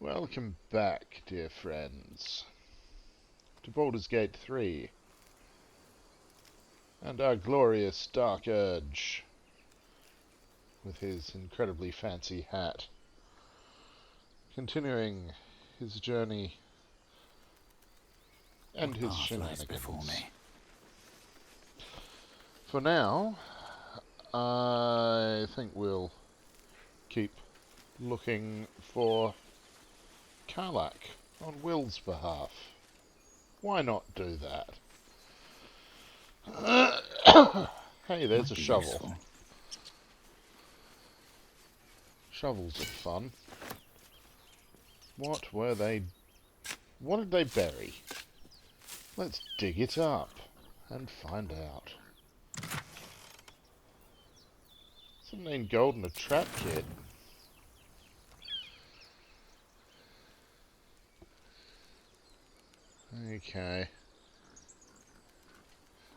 Welcome back, dear friends, to Baldur's Gate 3 and our glorious Dark Urge with his incredibly fancy hat, continuing his journey and his shenanigans. Before me? For now, I think we'll keep looking for Karlach on Will's behalf. Why not do that? Hey, there's a shovel. Useful. Shovels are fun. What did they bury? Let's dig it up and find out. 17 gold and a trap kit. Okay.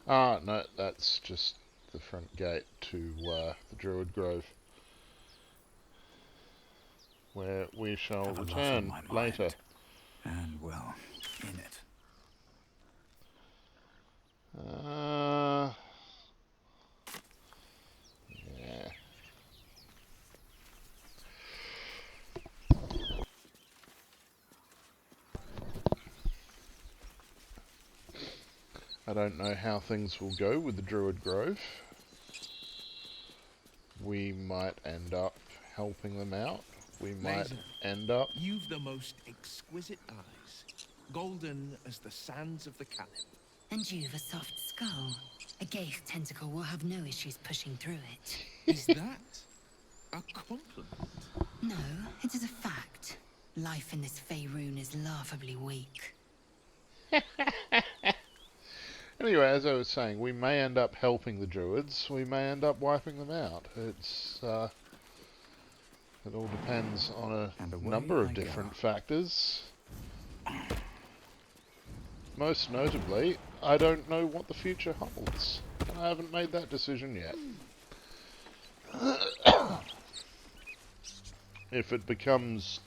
Ah, no, that's just the front gate to the Druid Grove, where we shall return later. And, well, in it. Yeah. I don't know how things will go with the Druid Grove. We might end up helping them out. We might end up... You've the most exquisite eyes, golden as the sands of the Calip. And you've a soft skull. A Gaith tentacle will have no issues pushing through it. Is that a compliment? No, it is a fact. Life in this Faerun is laughably weak. Anyway, as I was saying, we may end up helping the Druids. We may end up wiping them out. It all depends on a number of different factors. Most notably, I don't know what the future holds. I haven't made that decision yet. If it becomes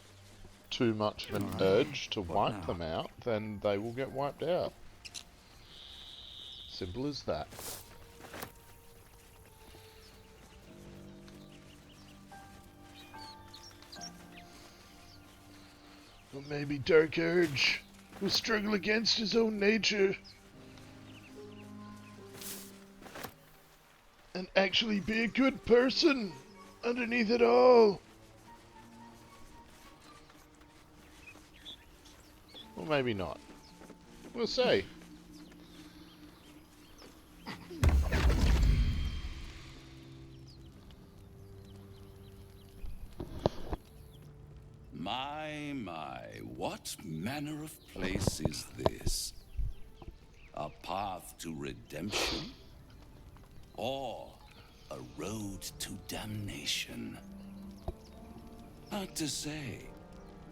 too much of an urge to wipe them out, then they will get wiped out. Simple as that. Or maybe Dark Urge will struggle against his own nature and actually be a good person underneath it all. Or maybe not. We'll see. My, what manner of place is this? A path to redemption? Or a road to damnation? Hard to say,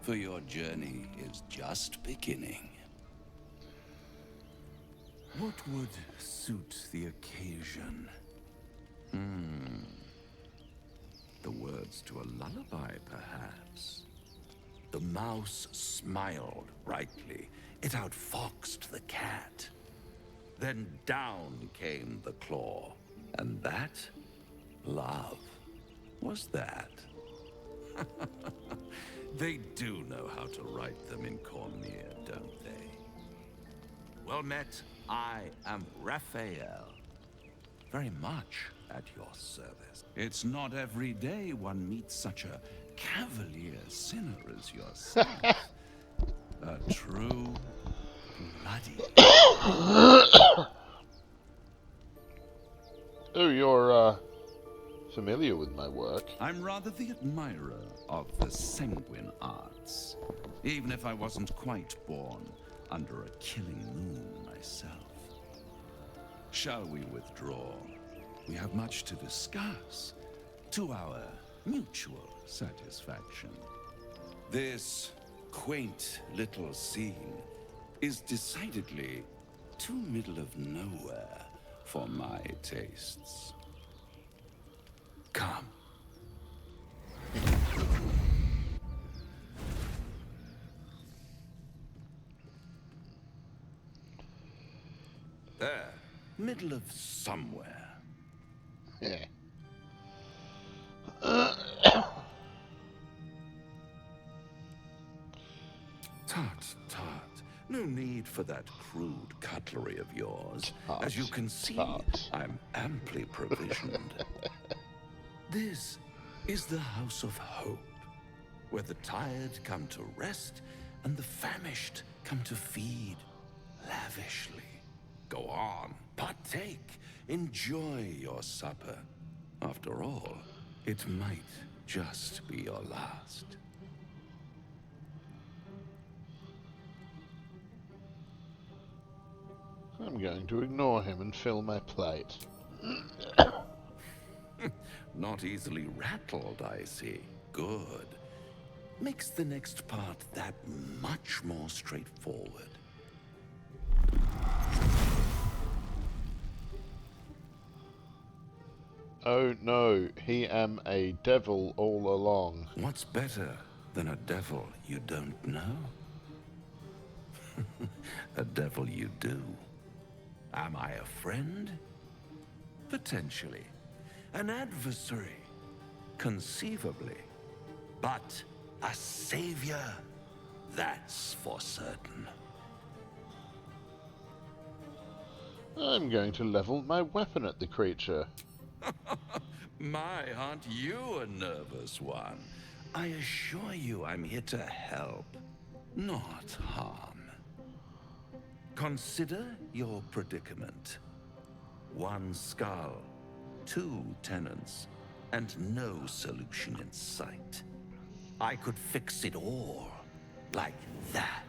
for your journey is just beginning. What would suit the occasion? The words to a lullaby, perhaps. The mouse smiled brightly. It outfoxed the cat. Then down came the claw. And that, love, was that. They do know how to write them in Cormier, don't they? Well met, I am Raphael. Very much at your service. It's not every day one meets such a cavalier sinner as yourself. A true bloody. Oh, you're familiar with my work. I'm rather the admirer of the sanguine arts, even if I wasn't quite born under a killing moon myself. Shall we withdraw? We have much to discuss, to our mutual satisfaction. This quaint little scene is decidedly too middle of nowhere for my tastes. Come. There, middle of somewhere. Yeah. Tut, tut. No need for that crude cutlery of yours. Tut, As you can see, tut. I'm amply provisioned. This is the House of Hope, where the tired come to rest and the famished come to feed lavishly. Go on, partake, enjoy your supper. After all, it might just be your last. I'm going to ignore him and fill my plate. Not easily rattled, I see. Good. Makes the next part that much more straightforward. Oh no, he am a devil all along. What's better than a devil you don't know? A devil you do. Am I a friend? Potentially. An adversary? Conceivably. But a savior? That's for certain. I'm going to level my weapon at the creature. My, aren't you a nervous one? I assure you I'm here to help, not harm. Consider your predicament. One skull, 2 tenants, and no solution in sight. I could fix it all, like that.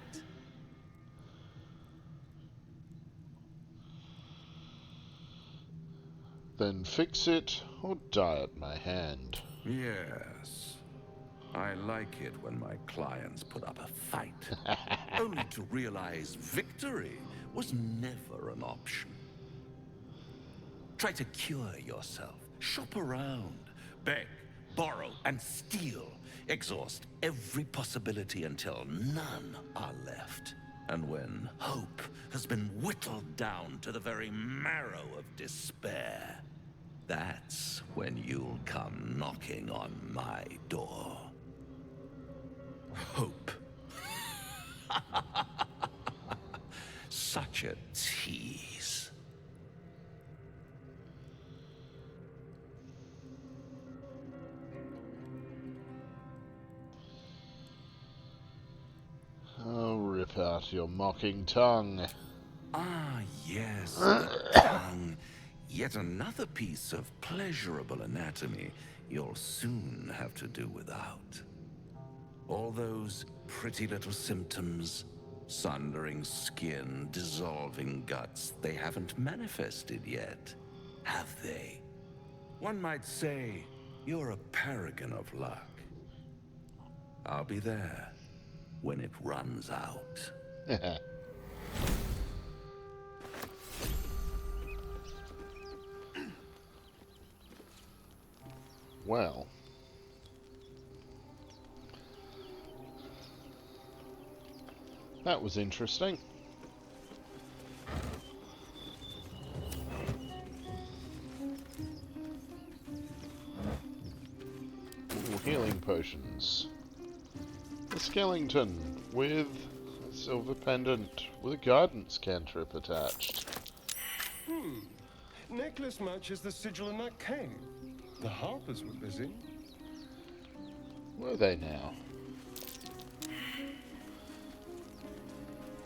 Then fix it or die at my hand. Yes. I like it when my clients put up a fight, only to realize victory was never an option. Try to cure yourself, shop around, beg, borrow, and steal. Exhaust every possibility until none are left. And when hope has been whittled down to the very marrow of despair, that's when you'll come knocking on my door. Hope. Such a tease. Oh, rip out your mocking tongue. Ah, yes, the tongue. Yet another piece of pleasurable anatomy you'll soon have to do without. All those pretty little symptoms, sundering skin, dissolving guts, they haven't manifested yet, have they? One might say you're a paragon of luck. I'll be there when it runs out. Well. That was interesting. Ooh, healing potions. A skeleton with a silver pendant with a guidance cantrip attached. Necklace matches the sigil in that cave. The harpers were busy. Were they now?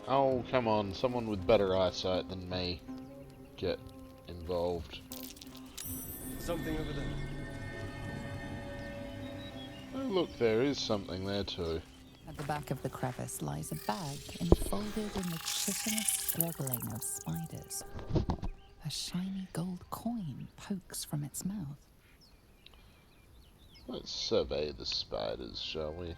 Oh, come on, someone with better eyesight than me. Get involved. Something over there. Oh, look, there is something there too. At the back of the crevice lies a bag enfolded in the chitinous struggling of spiders. A shiny gold coin pokes from its mouth. Let's survey the spiders, shall we?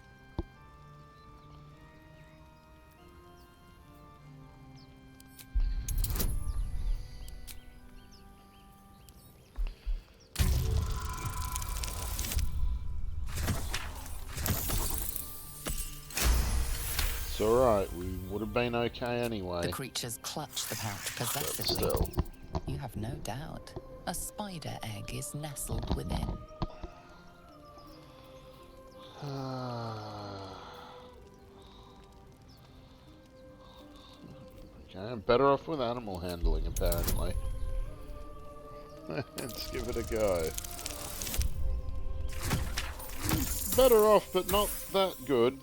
It's alright, we would have been okay anyway. The creatures clutch the pouch But possessively. still. You have no doubt. A spider egg is nestled within. Okay, I'm better off with animal handling apparently. Let's give it a go. Better off, but not that good.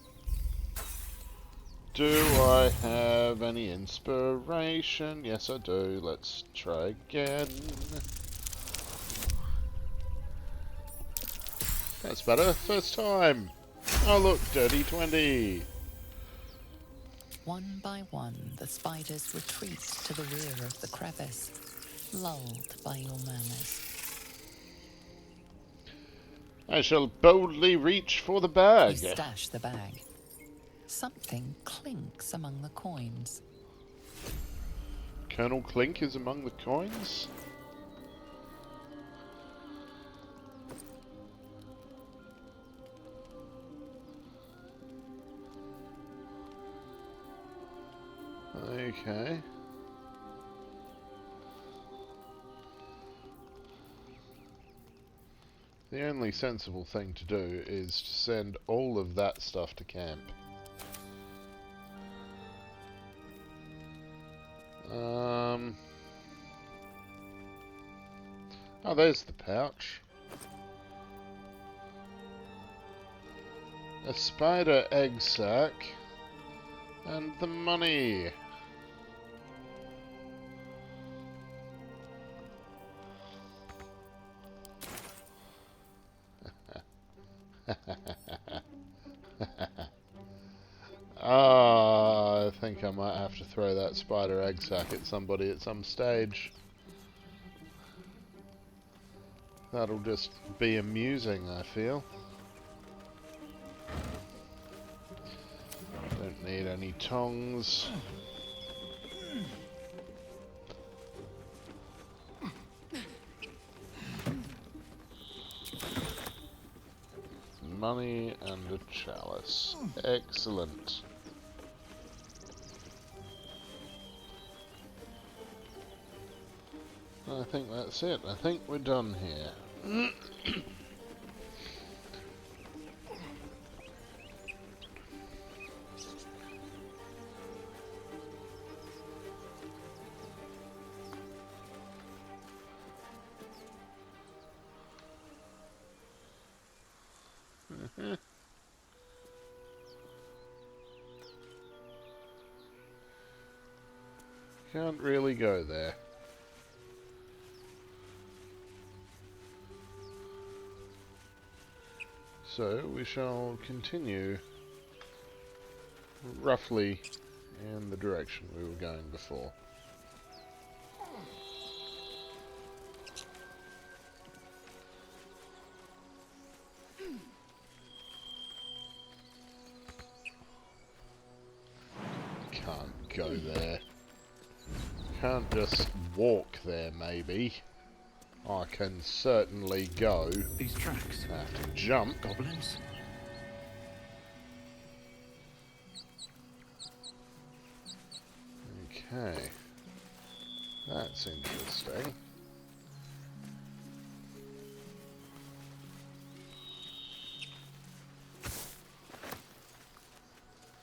Do I have any inspiration? Yes, I do. Let's try again. That's better. First time. Oh look, dirty 20. One by one, the spiders retreat to the rear of the crevice, lulled by your murmurs. I shall boldly reach for the bag. You stash the bag. Something clinks among the coins. Colonel Clink is among the coins? Okay. The only sensible thing to do is to send all of that stuff to camp. Oh, there's the pouch. A spider egg sac. And the money. I think I might have to throw that spider egg sac at somebody at some stage. That'll just be amusing, I feel. Don't need any tongs. Money and a chalice. Excellent. I think that's it. I think we're done here. Can't really go there. So we shall continue roughly in the direction we were going before. Can't go there. Can't just walk there, maybe. I can certainly go. These tracks. I have to jump. Goblins? Okay. That's interesting.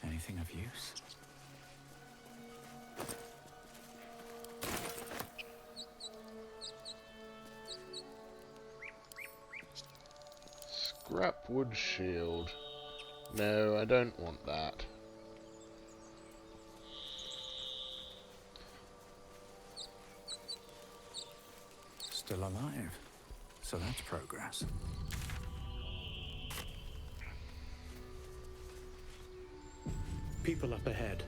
Anything of use? Scrapwood shield. No, I don't want that. Still alive. So that's progress. People up ahead.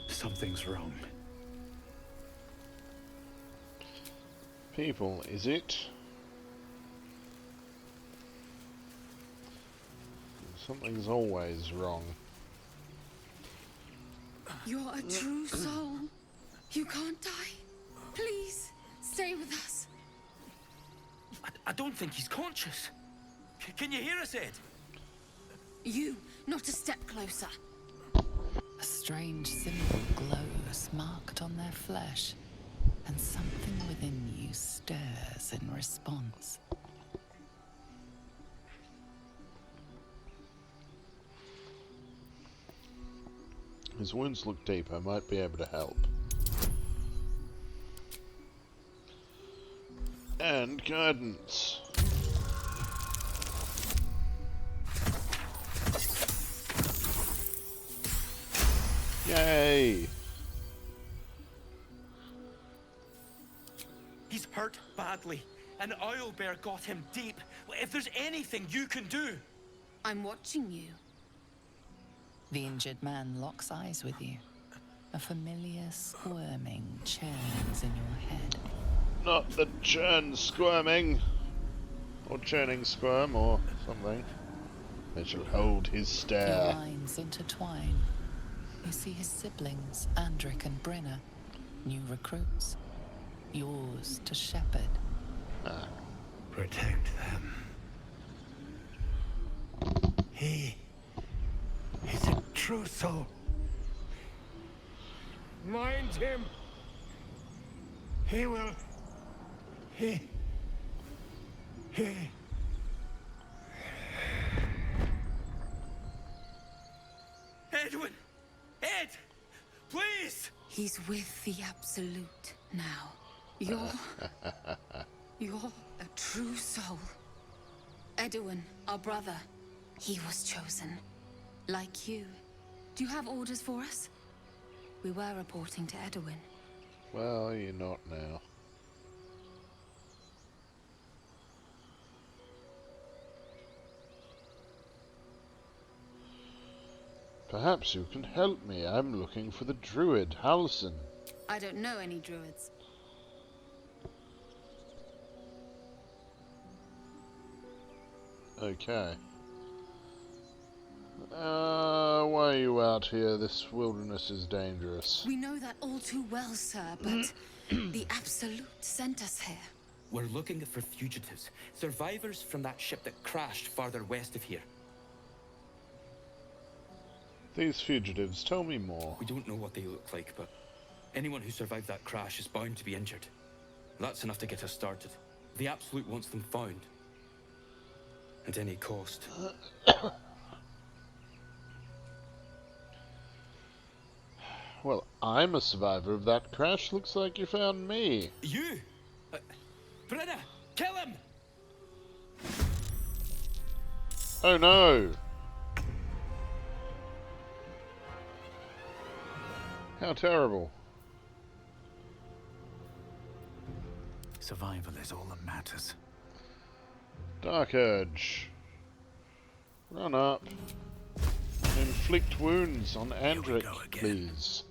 Something's wrong. People, is it? Something's always wrong. You're a true soul. You can't die. Please, stay with us. I don't think he's conscious. Can you hear us, Ed? You, not a step closer. strange symbol glows marked on their flesh, and something within you stirs in response. His wounds look deep. I might be able to help. And guidance. Yay! He's hurt badly. An oil bear got him deep. If there's anything you can do. I'm watching you. The injured man locks eyes with you. A familiar squirming churns in your head. Not the churn squirming. Or churning squirm or something. They shall hold his Your stare. lines intertwine. You see his siblings, Andric and Brenna, new recruits. Yours to shepherd. Protect them. He is a true soul. Mind him. He will. He. Edwin! Ed! Please! He's with the Absolute now. You're a true soul. Edwin, our brother, he was chosen. Like you. Do you have orders for us? We were reporting to Edwin. Well, you're not now. Perhaps you can help me. I'm looking for the druid, Halson. I don't know any druids. Okay. Why are you out here? This wilderness is dangerous. We know that all too well, sir, but the Absolute sent us here. We're looking for fugitives. Survivors from that ship that crashed farther west of here. These fugitives, tell me more. We don't know what they look like, but anyone who survived that crash is bound to be injured. That's enough to get us started. The Absolute wants them found. At any cost. Well, I'm a survivor of that crash. Looks like you found me. You? Brenna, kill him! Oh no! How terrible. Survival is all that matters. Dark Urge. Run up. Inflict wounds on Andric, please.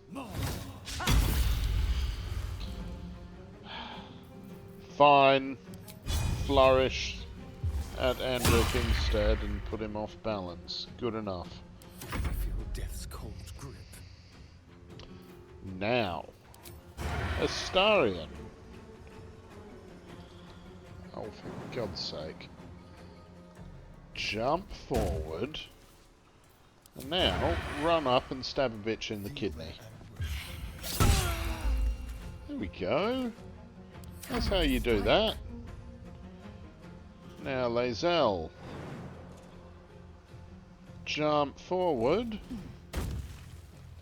Fine. Flourish at Andric instead and put him off balance. Good enough. I feel death's cold grip. Now. Astarion. Oh, for God's sake. Jump forward. And now, run up and stab a bitch in the kidney. There we go. That's how you do that. Now, Lae'zel. Jump forward.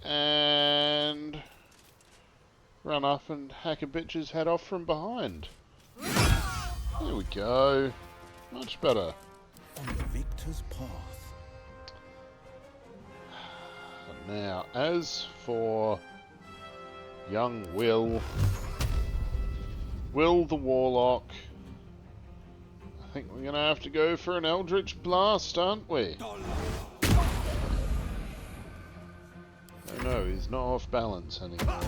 And run up and hack a bitch's head off from behind. There we go. Much better. On the victor's path. Now, as for young Will the Warlock, I think we're going to have to go for an Eldritch Blast, aren't we? Oh no, he's not off balance anymore.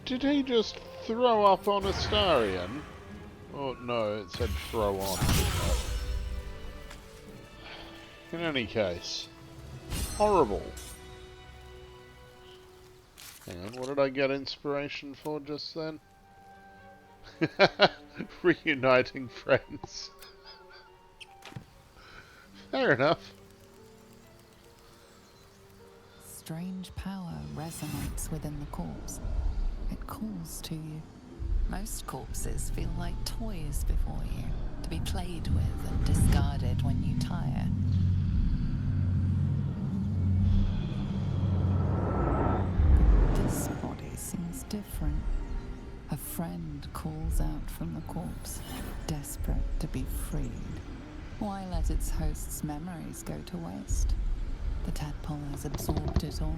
Did he just throw up on Astarion? Oh no, it said throw on, didn't it? In any case, horrible. Hang on, what did I get inspiration for just then? Reuniting friends. Fair enough. Strange power resonates within the corpse. It calls to you. Most corpses feel like toys before you, to be played with and discarded when you tire. This body seems different. A friend calls out from the corpse, desperate to be freed. Why let its host's memories go to waste? The tadpole has absorbed it all.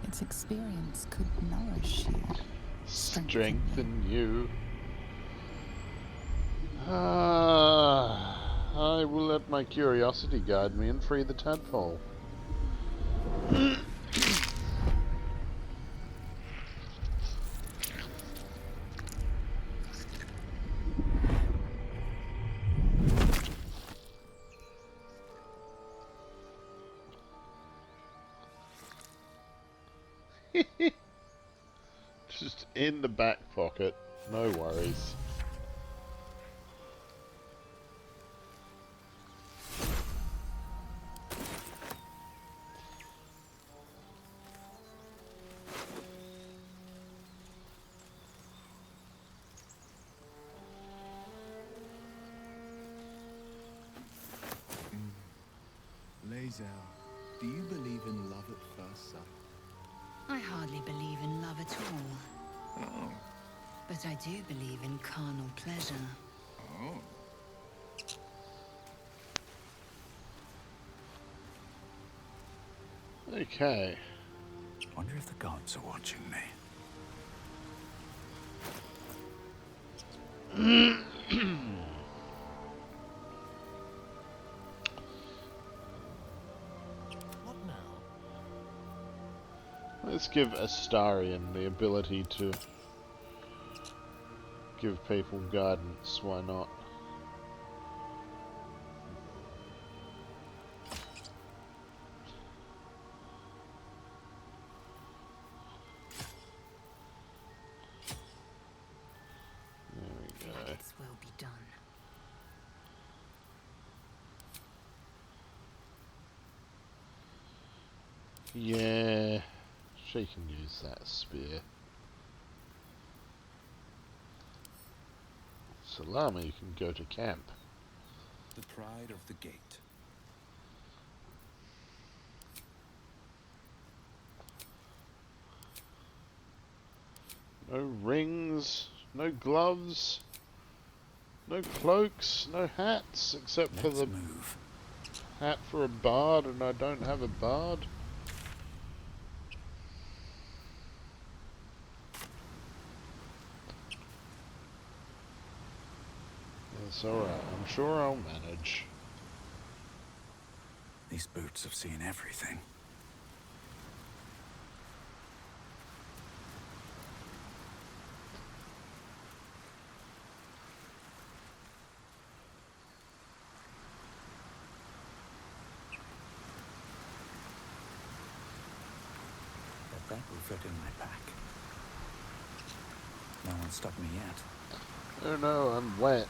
Its experience could nourish you, Strengthen you. I will let my curiosity guide me and free the tadpole. Just in the back pocket, no worries. Lae'zel, do you believe in love at first sight? I hardly believe in love at all. Oh. But I do believe in carnal pleasure. Oh. Okay. Wonder if the gods are watching me. What now? Let's give Astarion the ability to give people guidance, why not? There we go. Its will be done. Yeah, she can use that spear. Salami can go to camp. The pride of the gate. No rings, no gloves, no cloaks, no hats, except for Let's the move. hat for a bard, and I don't have a bard. It's alright, I'm sure I'll manage. These boots have seen everything. Bet that will fit in my pack. No one stopped me yet. Oh no, I'm wet.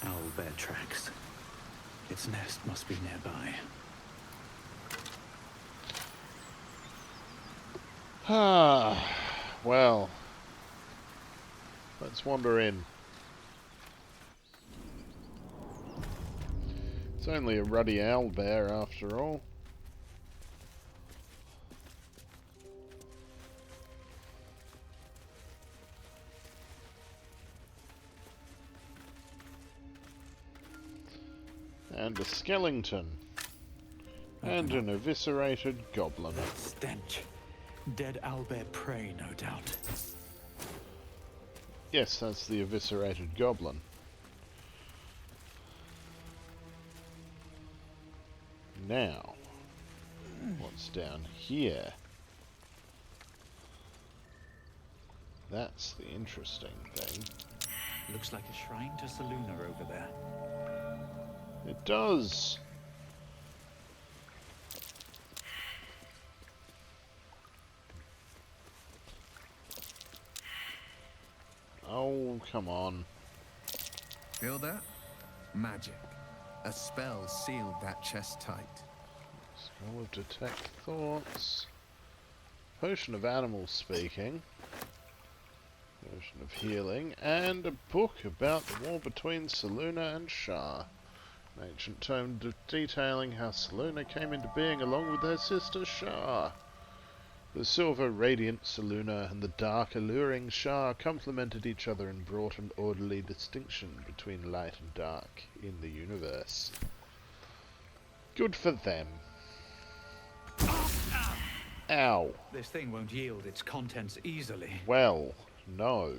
Owlbear tracks. Its nest must be nearby. Ah, well. Let's wander in. It's only a ruddy owlbear after all. And a skeleton. And an eviscerated goblin. Stench. Dead owlbear prey, no doubt. Yes, that's the eviscerated goblin. Now, what's down here? That's the interesting thing. Looks like a shrine to Seluna over there. It does! Oh, come on. Feel that? Magic. A spell sealed that chest tight. Scroll of Detect Thoughts. Potion of Animal Speaking. Potion of Healing. And a book about the war between Selûne and Shah. An ancient tome detailing how Selûne came into being along with her sister Shah. The silver, radiant Selûne and the dark, alluring Shah complemented each other and brought an orderly distinction between light and dark in the universe. Good for them. Ow. This thing won't yield its contents easily. Well, no.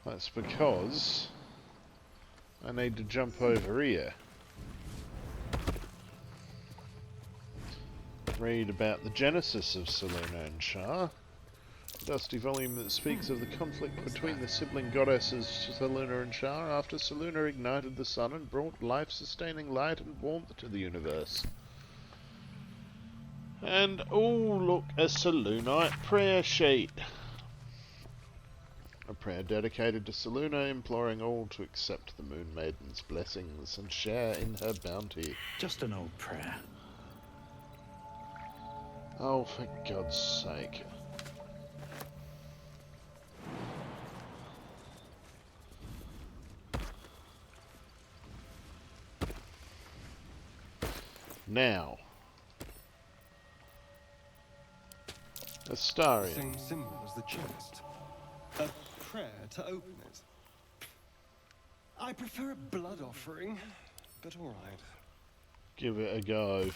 That's because I need to jump over here. Read about the genesis of Selûne and Shah. A dusty volume that speaks of the conflict between the sibling goddesses Selûne and Shah after Selûne ignited the sun and brought life-sustaining light and warmth to the universe. And, oh look, a Selûnite prayer sheet. A prayer dedicated to Selûne, imploring all to accept the Moon Maiden's blessings and share in her bounty. Just an old prayer. Oh, for God's sake. Now. Astarion. Same symbol as the chest. A prayer to open it. I prefer a blood offering, but all right. Give it a go.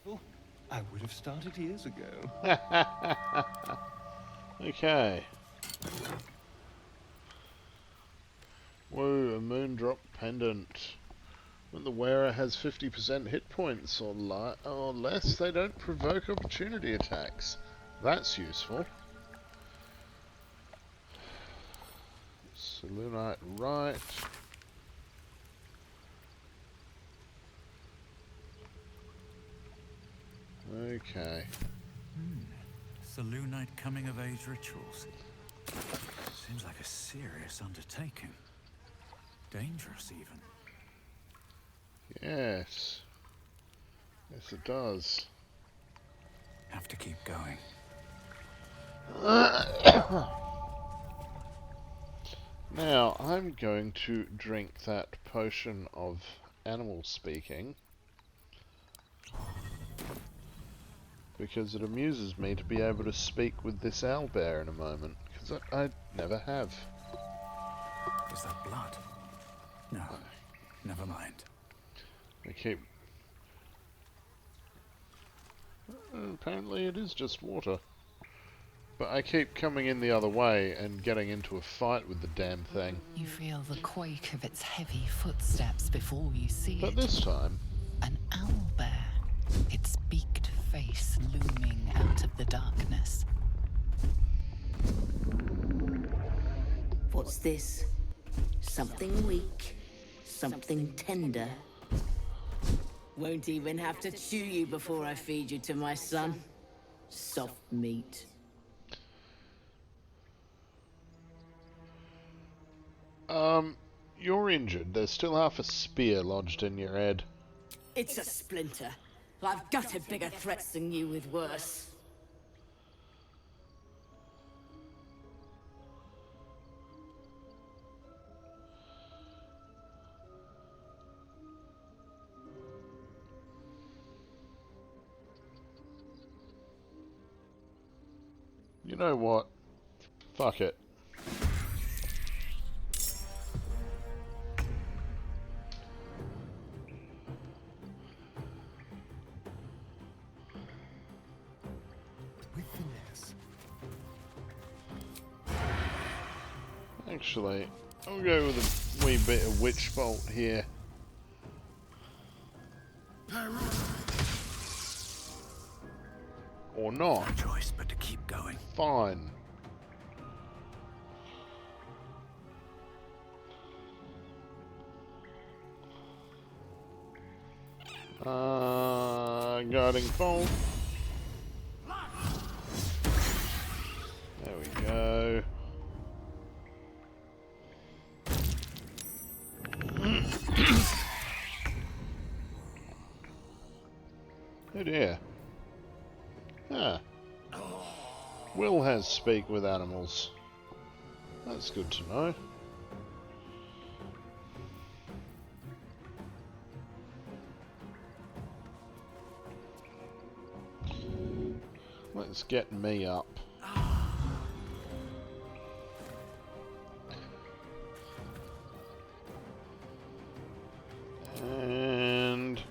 Well, I would have started years ago. Okay. Whoa, a moondrop pendant. When the wearer has 50% hit points or less, they don't provoke opportunity attacks. That's useful. Selûnite right. Okay. Selûnite coming of age rituals. Seems like a serious undertaking. Dangerous even. Yes. Yes, it does. Have to keep going. Now, I'm going to drink that potion of animal speaking. Because it amuses me to be able to speak with this owlbear in a moment. Because I never have. Is that blood? No. Never mind. I keep... Apparently it is just water. But I keep coming in the other way and getting into a fight with the damn thing. You feel the quake of its heavy footsteps before you see But it. this time... An owlbear, its beaked face looming out of the darkness. What's this? Something weak, something tender. Won't even have to chew you before I feed you to my son. Soft meat. You're injured. There's still half a spear lodged in your head. It's a splinter. I've gutted bigger threats than you with worse. You know what? Fuck it. With finesse. Actually, I'll go with a wee bit of witch bolt here. Or not. No choice but to keep going. Fine. Guarding bolt. There we go. Oh dear. Ah. Will has speak with animals. That's good to know. Let's get me up. And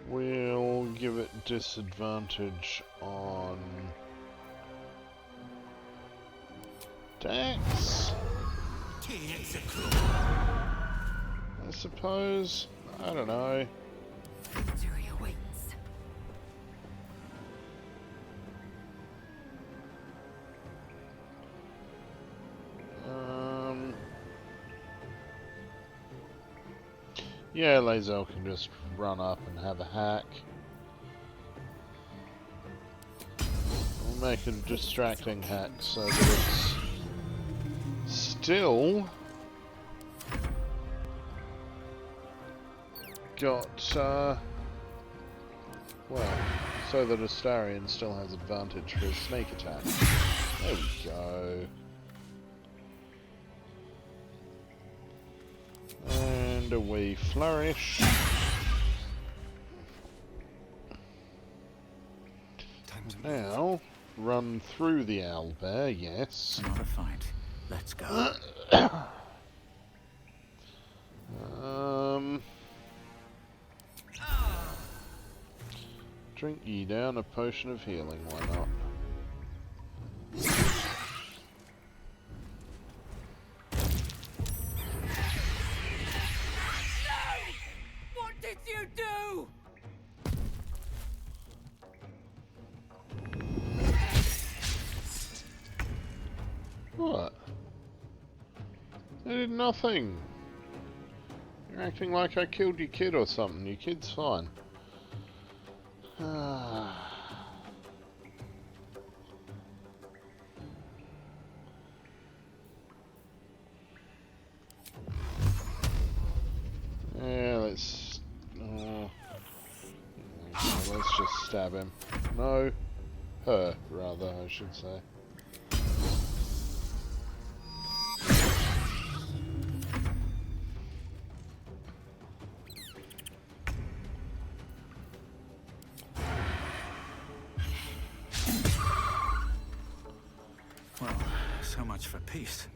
we'll give it disadvantage on Dex, I suppose. I don't know. Victory awaits. Yeah, Lae'zel can just run up and have a hack. We'll make it a distracting hack so that it's still got, well, so that Astarion still has advantage for his sneak attack. There we go. And a wee flourish. Now, run through the owlbear, yes. Not a fight. Let's go. Drink ye down a potion of healing, why not? What did you do? What? I did nothing. You're acting like I killed your kid or something. Your kid's fine. Yeah, let's... let's just stab him. No. Her, rather, I should say. Well, so much for peace.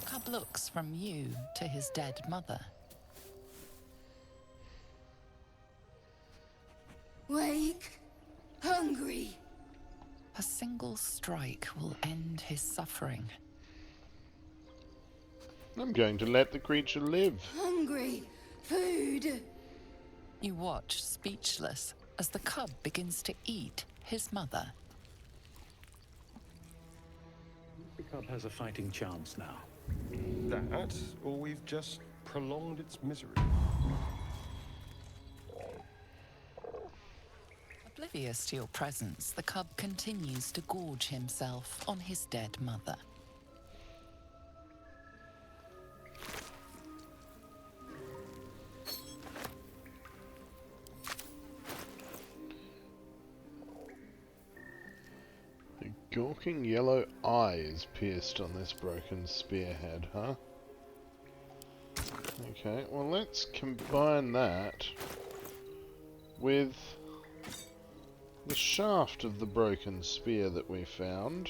Cub looks from you to his dead mother. Wake. Hungry. A single strike will end his suffering. I'm going to let the creature live. Hungry. Food. You watch, speechless, as the cub begins to eat his mother. The cub has a fighting chance now. That, or we've just prolonged its misery. Oblivious to your presence, the cub continues to gorge himself on his dead mother. The gawking yellow eye is pierced on this broken spearhead, huh? Okay, well let's combine that with the shaft of the broken spear that we found.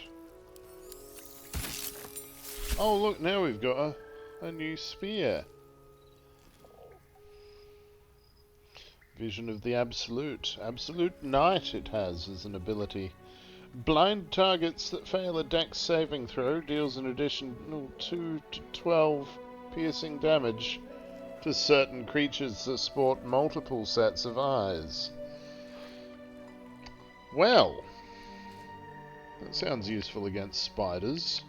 Oh look, now we've got a new spear. Vision of the Absolute. Absolute Night it has as an ability. Blind targets that fail a dex saving throw deals an additional 2 to 12 piercing damage to certain creatures that sport multiple sets of eyes. Well, that sounds useful against spiders.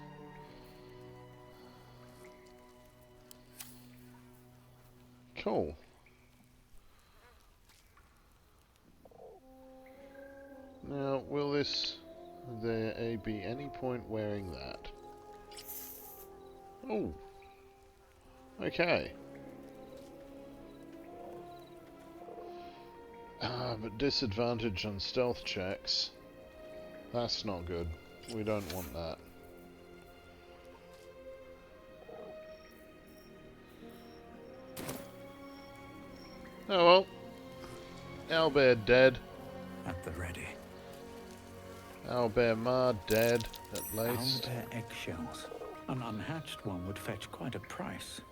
Cool. Now, will there be any point wearing that? Oh. Okay. But disadvantage on stealth checks. That's not good. We don't want that. Oh well. Owlbear dead. At the ready. Owlbear Ma dead, at least. Owlbear eggshells. An unhatched one would fetch quite a price.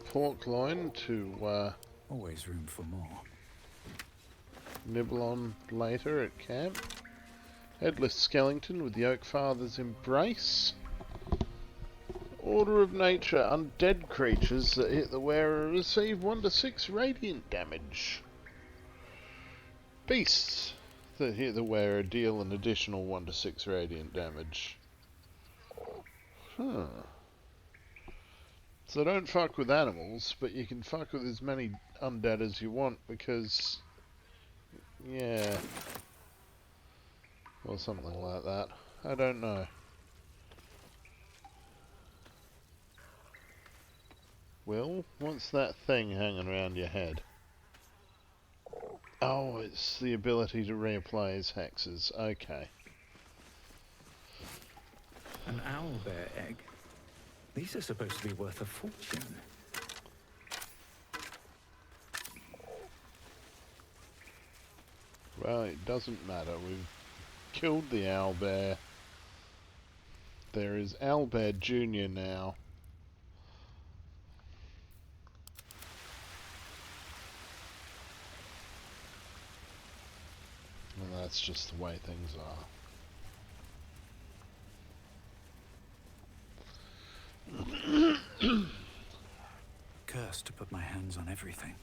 Pork loin to Always room for more. nibble on later at camp. Headless skeleton with the Oak Father's embrace. Order of Nature. Undead creatures that hit the wearer receive 1 to 6 radiant damage. Beasts that hit the wearer deal an additional 1 to 6 radiant damage. Huh. So don't fuck with animals, but you can fuck with as many undead as you want because... yeah. Or something like that. I don't know. Will, what's that thing hanging around your head? Oh, it's the ability to reapply his hexes. Okay. An owlbear egg. These are supposed to be worth a fortune. Well, it doesn't matter. We've killed the owlbear. There is Owlbear Jr. now. And that's just the way things are. Cursed to put my hands on everything.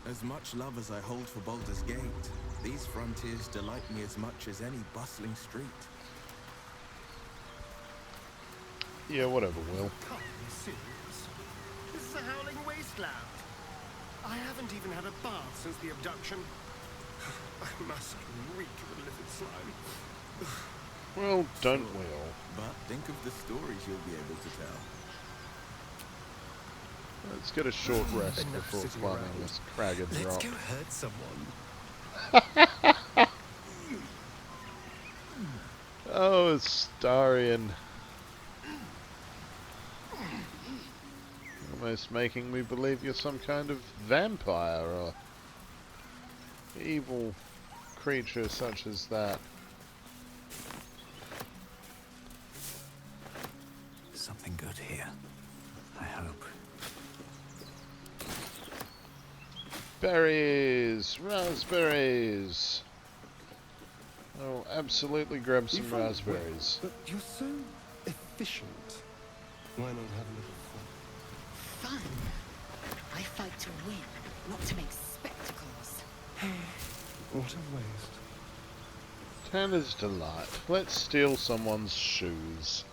As much love as I hold for Baldur's Gate, these frontiers delight me as much as any bustling street. Yeah, whatever, Will. Can't be serious. This is a howling wasteland. I haven't even had a bath since the abduction. I must reek of illicit slime. Well, don't we all? But think of the stories you'll be able to tell. Let's get a short rest Enough before sitting climbing around. this cragger Let's drop. go hurt someone. Oh, Astarion. Almost making me believe you're some kind of vampire or evil creature such as that. Something good here. I hope. Berries! Raspberries! Oh, absolutely grab some You find it raspberries. weird, but you're so efficient. Why not have a little fun? Fun. I fight to win, not to make spectacles. What a waste. Tanner's delight. Let's steal someone's shoes.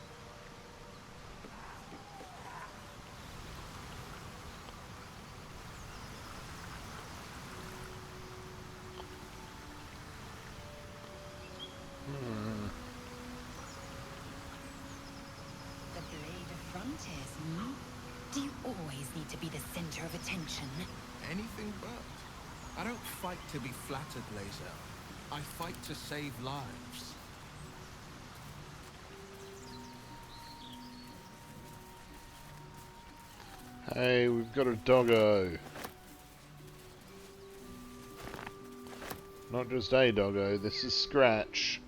The Blade of Frontiers, hmm? Do you always need to be the center of attention? Anything but. I don't fight to be flattered, Laser. I fight to save lives. Hey, we've got a doggo. Not just a doggo, this is Scratch.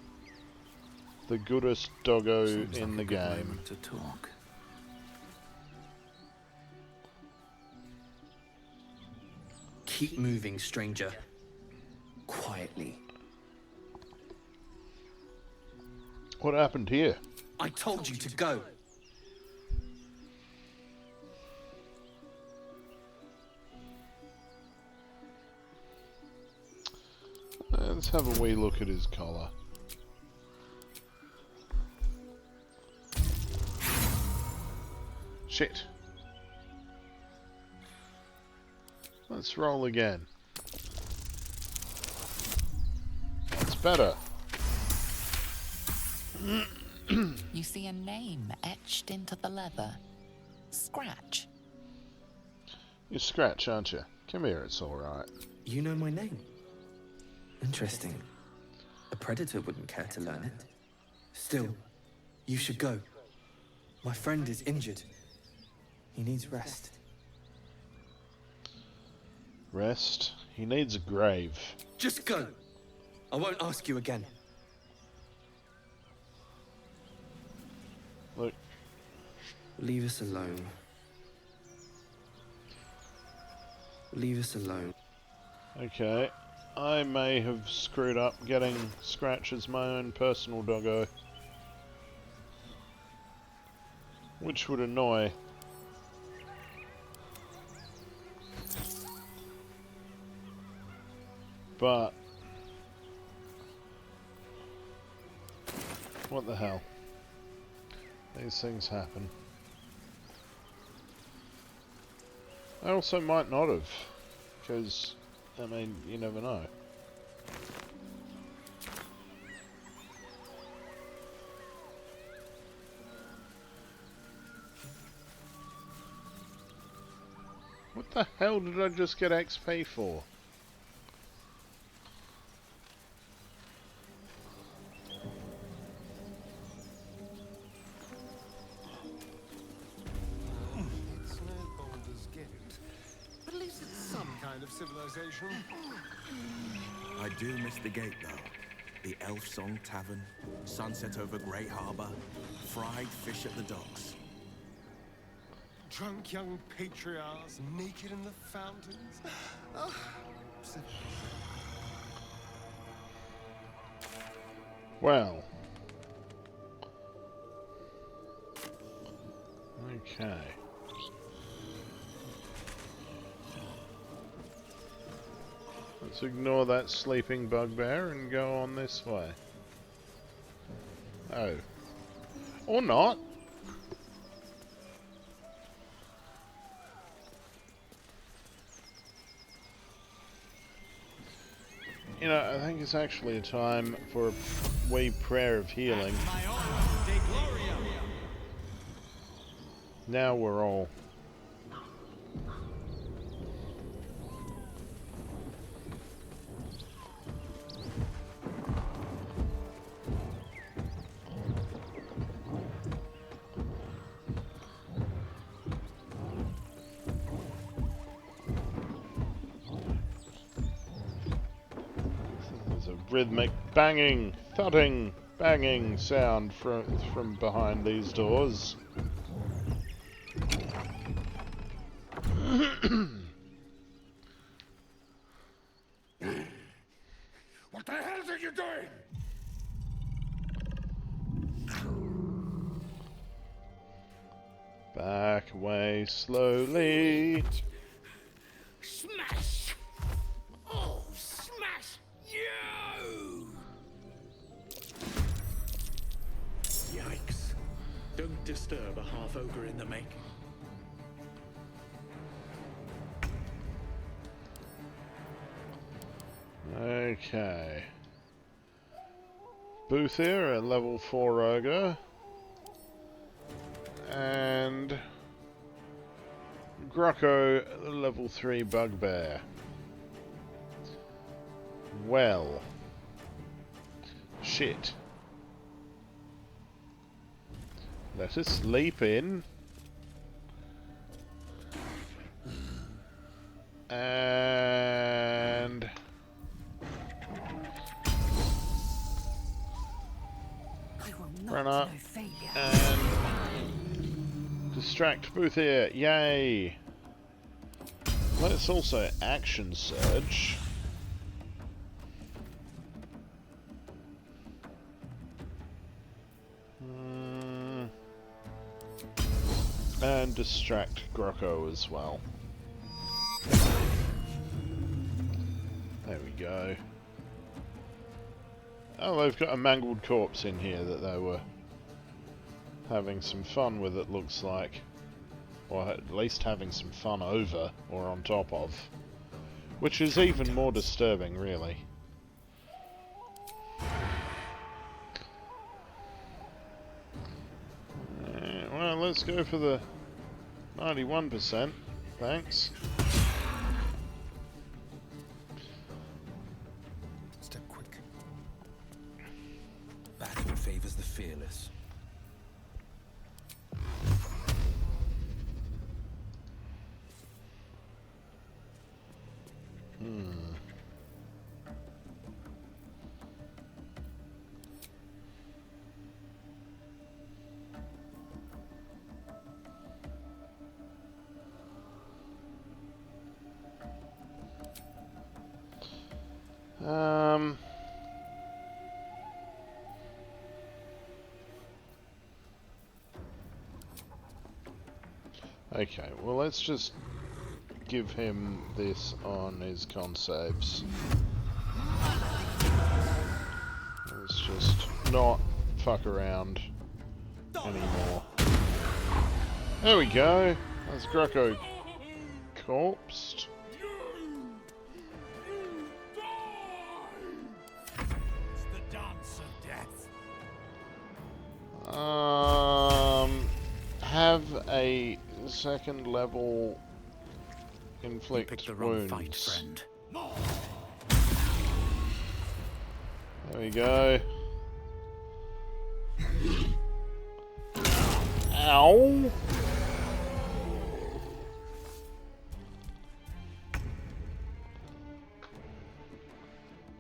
The goodest doggo Seems in like the a good game. moment to talk. Keep moving, stranger. Quietly. What happened here? I told you to go. Let's have a wee look at his collar. Shit. Let's roll again. That's better. You see a name etched into the leather. Scratch. You're Scratch, aren't you? Come here, it's alright. You know my name? Interesting. A predator wouldn't care to learn it. Still, you should go. My friend is injured. He needs rest. Rest? He needs a grave. Just go. I won't ask you again. Look. Leave us alone. Leave us alone. Okay. I may have screwed up getting Scratch as my own personal doggo. Which would annoy. But what the hell? These things happen. I also might not have, because, I mean, you never know. What the hell did I just get XP for? It's no Baldur's Gate. But at least it's some kind of civilization. I do miss the gate, though. The Elf Song Tavern, sunset over Grey Harbour, fried fish at the docks. Drunk young patriarchs, naked in the fountains. Oh, Well. Okay. Let's ignore that sleeping bugbear and go on this way. Oh. Or not. You know, I think it's actually a time for a wee prayer of healing. Now we're all... There's a rhythmic banging, thudding, banging sound from behind these doors. what the hell are you doing? Back away slowly. Smash! Oh, smash you! Yikes. Don't disturb a half-ogre in the making. Okay. Booth here, a level 4 ogre. And Grucko, a level 3 bugbear. Well. Shit. Let us sleep in. And run up and distract Boothir. Yay! Let's also action surge. And distract Grocko as well. There we go. Oh, they've got a mangled corpse in here that they were having some fun with, it looks like. Or at least having some fun over, or on top of. Which is even more disturbing, really. Well, let's go for the 91%. Thanks. Step quick. Battle favors the fearless. Okay, well let's just give him this on his con saves. Let's just not fuck around anymore. There we go. That's Grocko corpsed. It's the dance of death. Have a second level inflict picked the wrong wounds. fight, friend. There we go. Ow!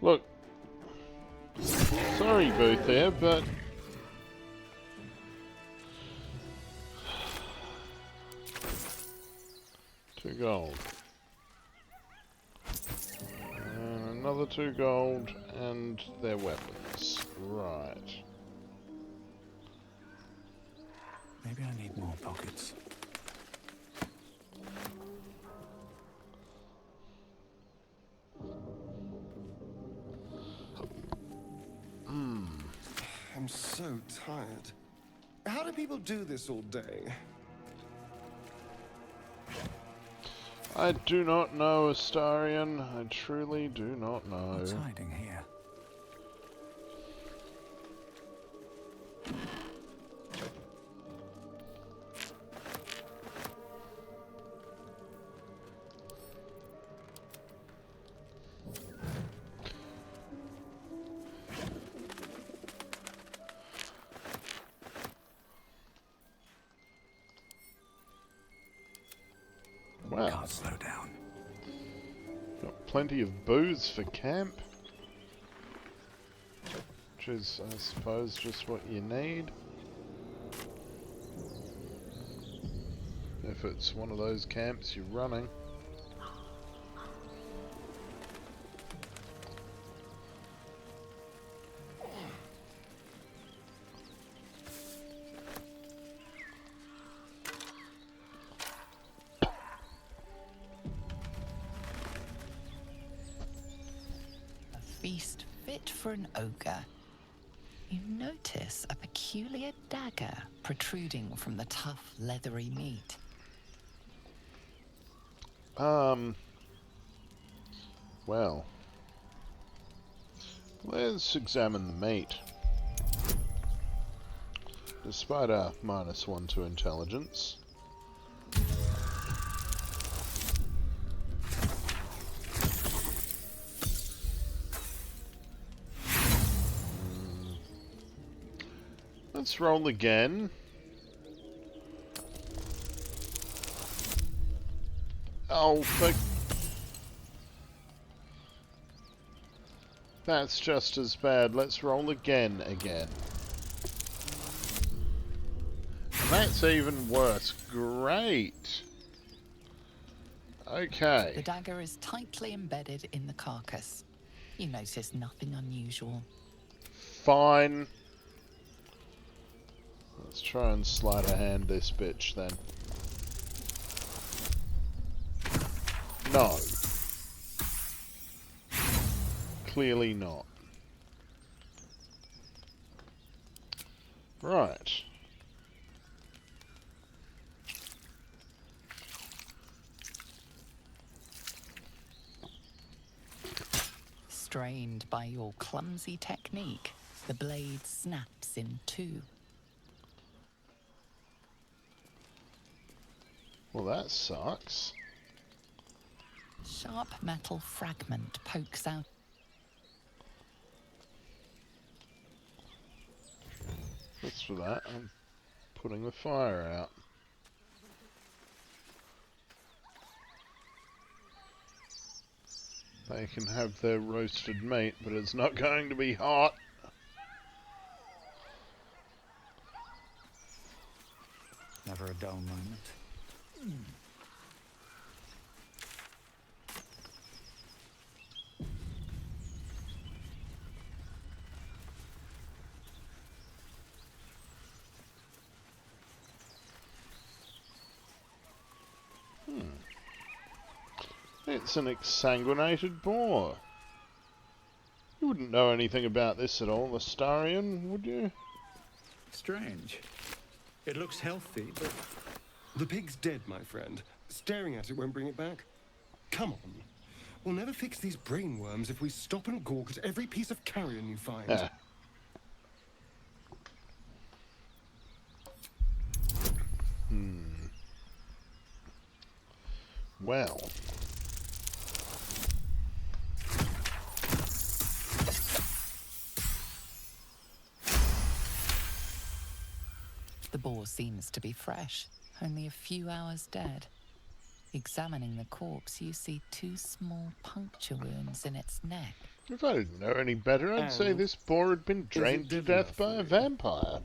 Look. Sorry, Booth there, but 2 gold. And another 2 gold, and their weapons. Right. Maybe I need more pockets. I'm so tired. How do people do this all day? I do not know, Astarion. I truly do not know. What's hiding here? Wow. Can't slow down. Got plenty of booze for camp. Which is, I suppose, just what you need. If it's one of those camps you're running. Feast fit for an ogre. You notice a peculiar dagger protruding from the tough, leathery meat. Well. Let's examine the meat. Despite our -1 to intelligence. Let's roll again. Oh, fuck. That's just as bad. Let's roll again. And that's even worse. Great. Okay. The dagger is tightly embedded in the carcass. You notice nothing unusual. Fine. Let's try and sleight of hand this bitch then. No. Clearly not. Right. Strained by your clumsy technique, the blade snaps in two. Well, that sucks. Sharp metal fragment pokes out. That's for that. I'm putting the fire out. They can have their roasted meat, but it's not going to be hot. Never a dull moment. It's an exsanguinated boar. You wouldn't know anything about this at all, Astarion, would you? Strange. It looks healthy, but... The pig's dead, my friend. Staring at it won't bring it back. Come on. We'll never fix these brainworms if we stop and gawk at every piece of carrion you find. Well. The boar seems to be fresh, only a few hours dead. Examining the corpse, you see two small puncture wounds in its neck. If I didn't know any better, I'd say this boar had been drained to death by a vampire.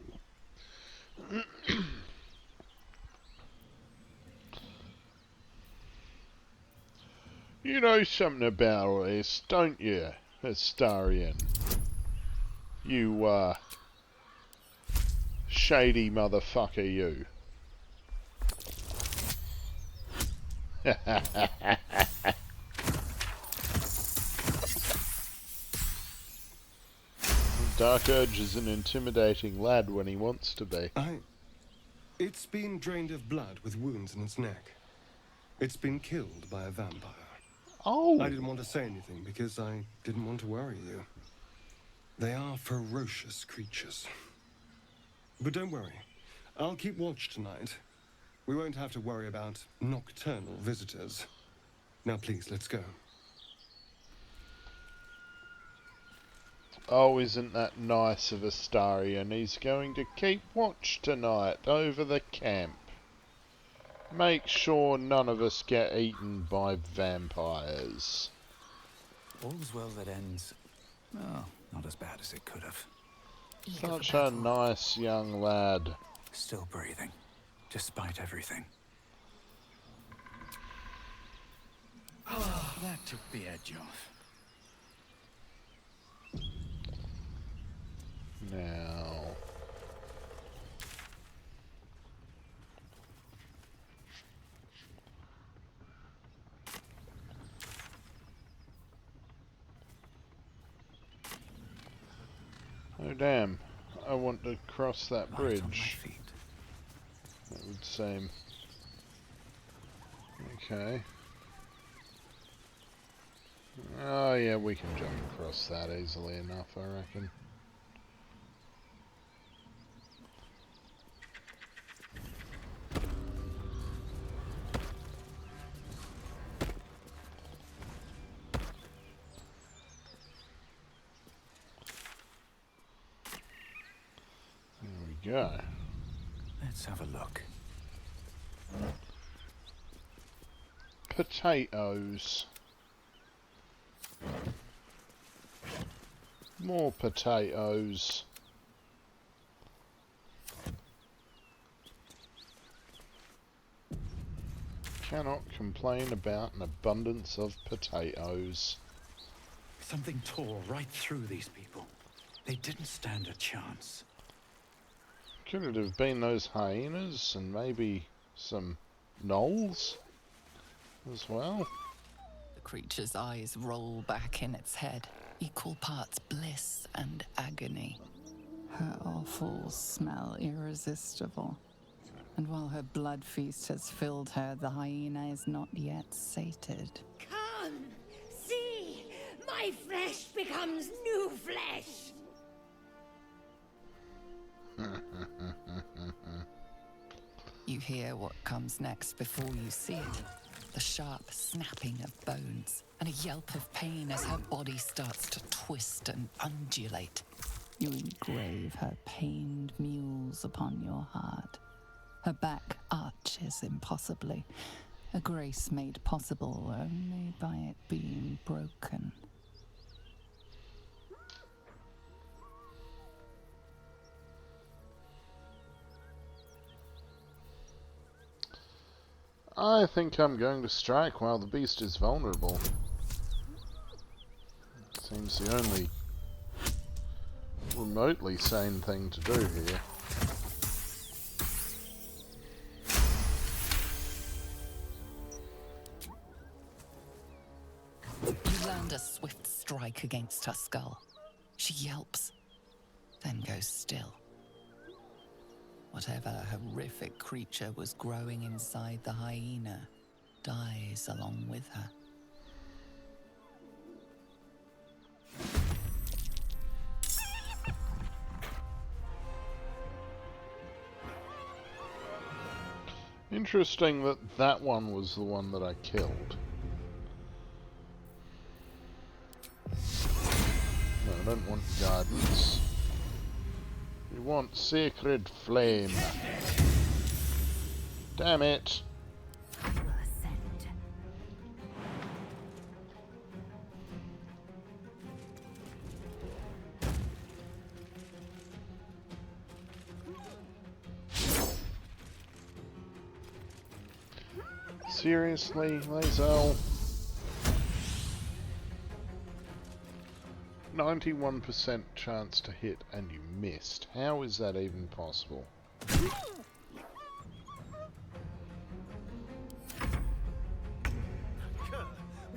You know something about this, don't you, Astarion? You, shady motherfucker, you. Dark Urge is an intimidating lad when he wants to be. It's been drained of blood with wounds in its neck. It's been killed by a vampire. Oh! I didn't want to say anything because I didn't want to worry you. They are ferocious creatures. But don't worry. I'll keep watch tonight. We won't have to worry about nocturnal visitors. Now please, let's go. Oh, isn't that nice of Astarion? He's going to keep watch tonight over the camp. Make sure none of us get eaten by vampires. All's well that ends. Oh, not as bad as it could have. Such a nice young lad. Still breathing, despite everything. Oh, that took the edge off. Now... Oh damn, I want to cross that bridge. That would seem... Okay. Oh yeah, we can jump across that easily enough, I reckon. Go. Let's have a look. Potatoes. More potatoes. Cannot complain about an abundance of potatoes. Something tore right through these people. They didn't stand a chance. Could it have been those hyenas and maybe some gnolls as well? The creature's eyes roll back in its head, equal parts bliss and agony. Her offals smell irresistible. And while her blood feast has filled her, the hyena is not yet sated. Come, see, my flesh becomes new flesh. You hear what comes next before you see it. The sharp snapping of bones, and a yelp of pain as her body starts to twist and undulate. You engrave her pained mules upon your heart. Her back arches impossibly, a grace made possible only by it being broken. I think I'm going to strike while the beast is vulnerable. Seems the only remotely sane thing to do here. You land a swift strike against her skull. She yelps, then goes still. Whatever horrific creature was growing inside the hyena dies along with her. Interesting that that one was the one that I killed. No, I don't want guidance. We want sacred flame. Damn it. I will ascend. Seriously, Lae'zel? 91% chance to hit and you missed. How is that even possible?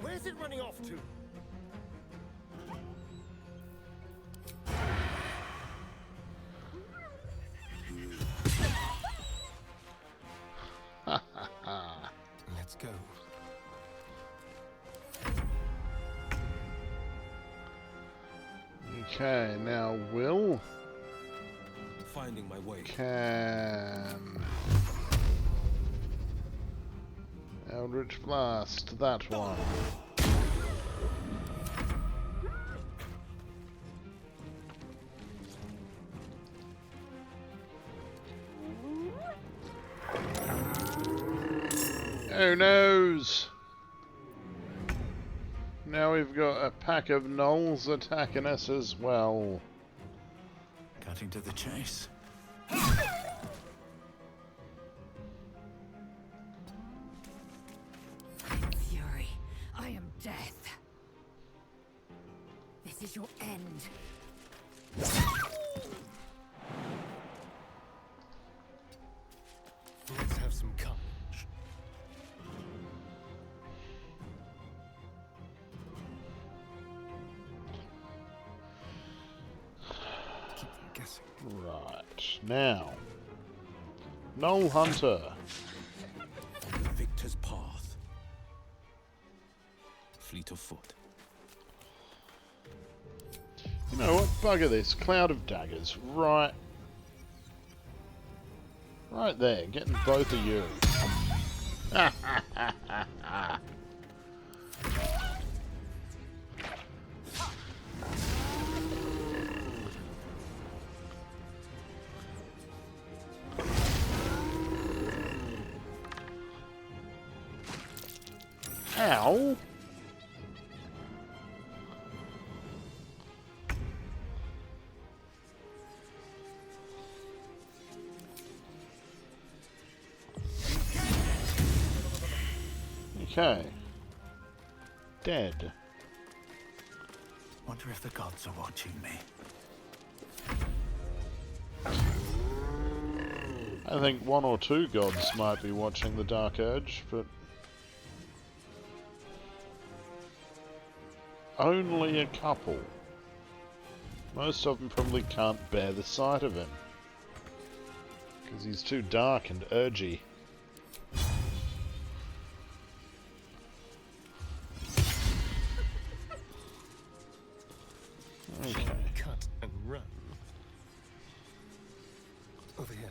Where's it running off to? Let's go. Okay, now Will Finding my way. can Eldritch Blast that one. Oh noes! Now we've got a pack of gnolls attacking us as well. Cutting to the chase. Fury, I am death. This is your end. Let's have some courage. Keep them guessing. Right, now. Gnoll Hunter. On the victor's path. Fleet of foot. You know what? Bugger this. Cloud of daggers. Right. Right there. Getting both of you. Ow. Okay. Dead. Wonder if the gods are watching me. I think one or two gods might be watching the Dark Urge, but only a couple. Most of them probably can't bear the sight of him, because he's too dark and urgy. Okay. Cut and run. Over here.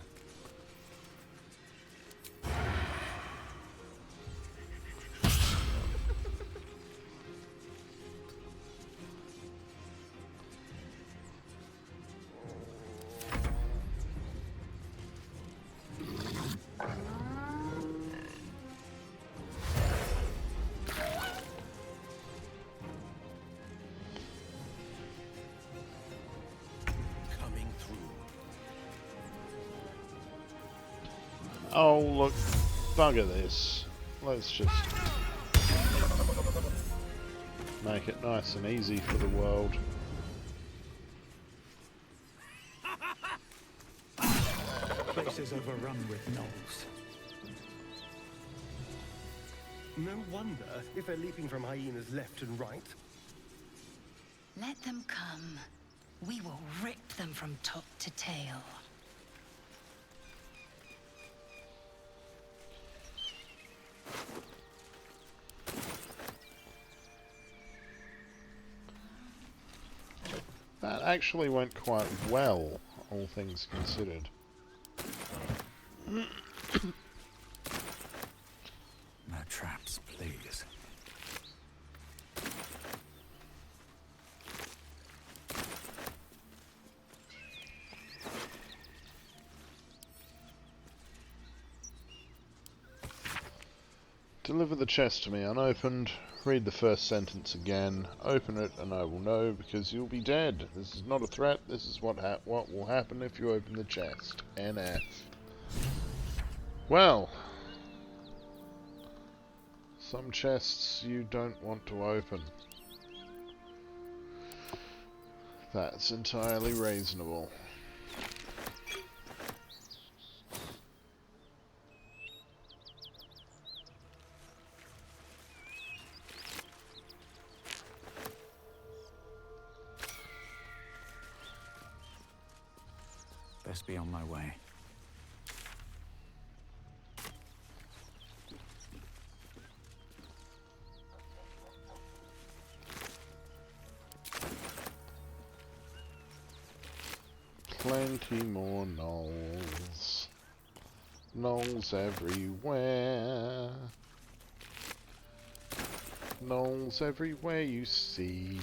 Oh, look, bugger this. Let's just make it nice and easy for the world. Place is overrun with gnolls. No wonder if they're leaping from hyenas left and right. Let them come. We will rip them from top to tail. That actually went quite well, all things considered. No traps, please. Deliver the chest to me unopened. Read the first sentence again. Open it and I will know, because you'll be dead. This is not a threat. This is what will happen if you open the chest. NF. Well. Some chests you don't want to open. That's entirely reasonable. Best be on my way. Plenty more gnolls. Gnolls everywhere. Gnolls everywhere you see.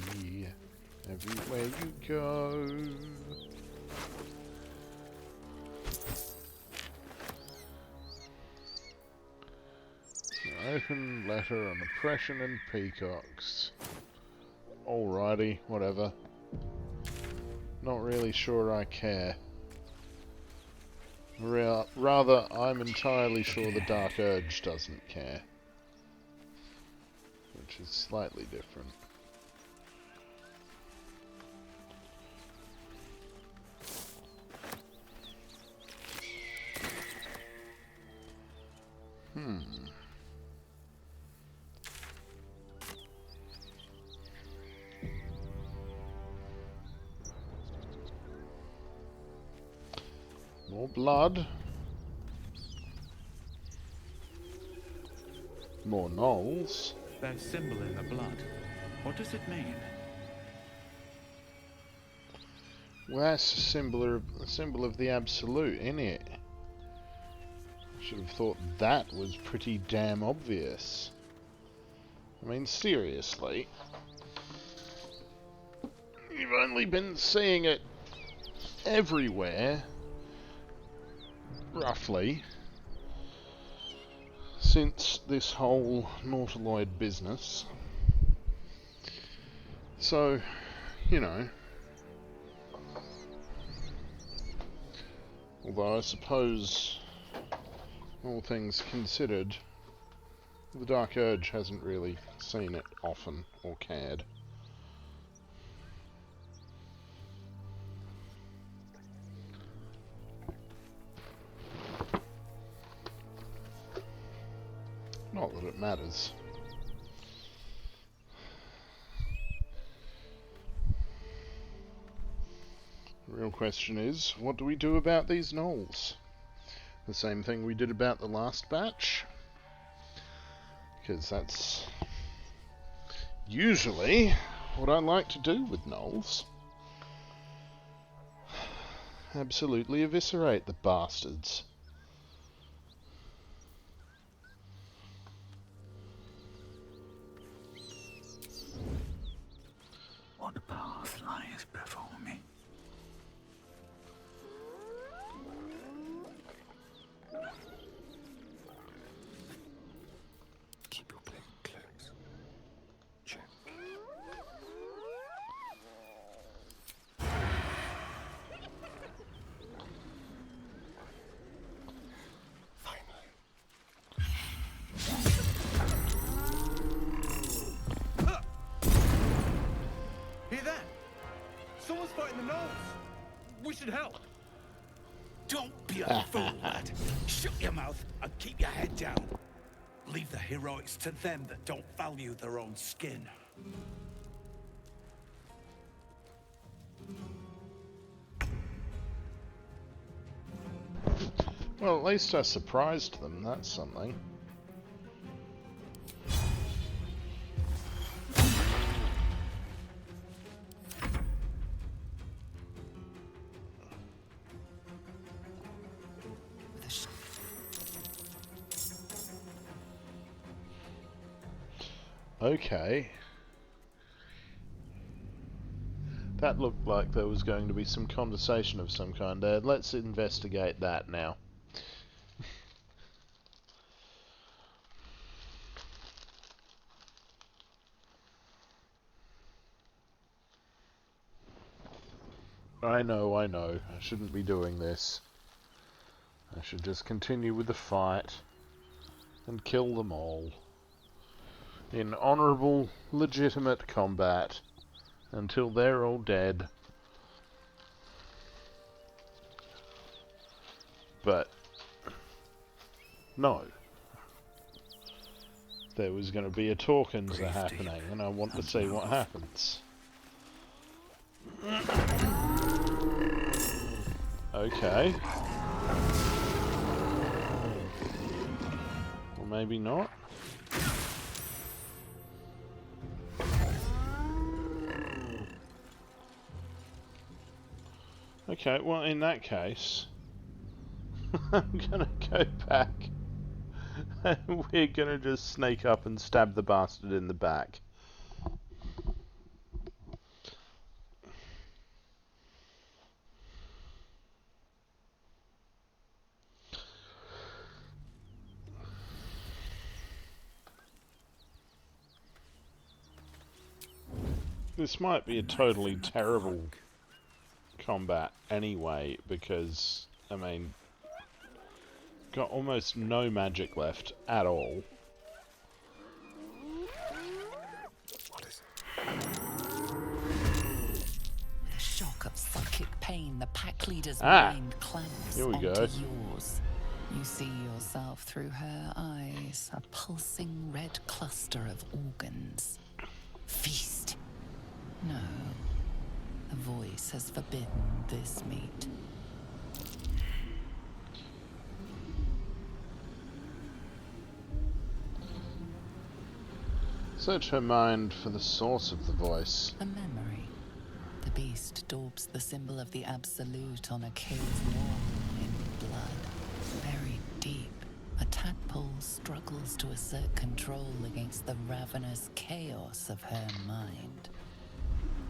Everywhere you go. Open letter on oppression and peacocks. Alrighty, whatever. Not really sure I care. Rather, I'm entirely sure the Dark Urge doesn't care. Which is slightly different. More blood. More gnolls. That symbol in the blood, what does it mean? Well, that's a symbol of the Absolute, isn't it? I should have thought that was pretty damn obvious. I mean, seriously. You've only been seeing it everywhere, roughly, since this whole Nautiloid business. So, you know. Although I suppose, all things considered, The Dark Urge hasn't really seen it often or cared. Not that it matters. The real question is, what do we do about these gnolls? The same thing we did about the last batch? Because that's usually what I like to do with gnolls. Absolutely eviscerate the bastards. What path lies before me? Keep your blade close. Check. Finally. Hear that? Someone's fighting the gnolls. We should help. Don't be a fool, lad. Shut your mouth and keep your head down. Leave the heroics to them that don't value their own skin. Well, at least I surprised them, that's something. Okay. That looked like there was going to be some conversation of some kind there. Let's investigate that now. I know. I shouldn't be doing this. I should just continue with the fight and kill them all. In honourable, legitimate combat until they're all dead. But no. There was going to be a Torkins happening, and I want to see what happens. Okay. Or maybe not. Okay, well in that case, I'm gonna go back and we're gonna just sneak up and stab the bastard in the back. This might be a totally terrible combat anyway, because, I mean, got almost no magic left at all. What is The shock of psychic pain, the pack leader's Ah, mind clamps here we onto go. yours. You see yourself through her eyes, a pulsing red cluster of organs. Feast. No. The voice has forbidden this meat. Search her mind for the source of the voice. A memory. The beast daubs the symbol of the Absolute on a cave wall in blood. Buried deep, a tadpole struggles to assert control against the ravenous chaos of her mind.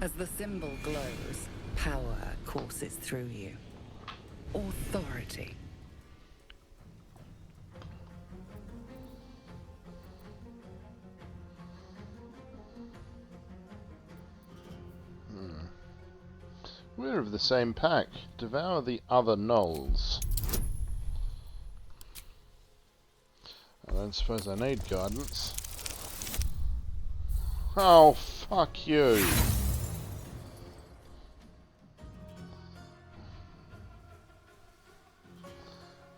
As the symbol glows, power courses through you. Authority. We're of the same pack. Devour the other gnolls. I don't suppose I need guidance. Oh, fuck you.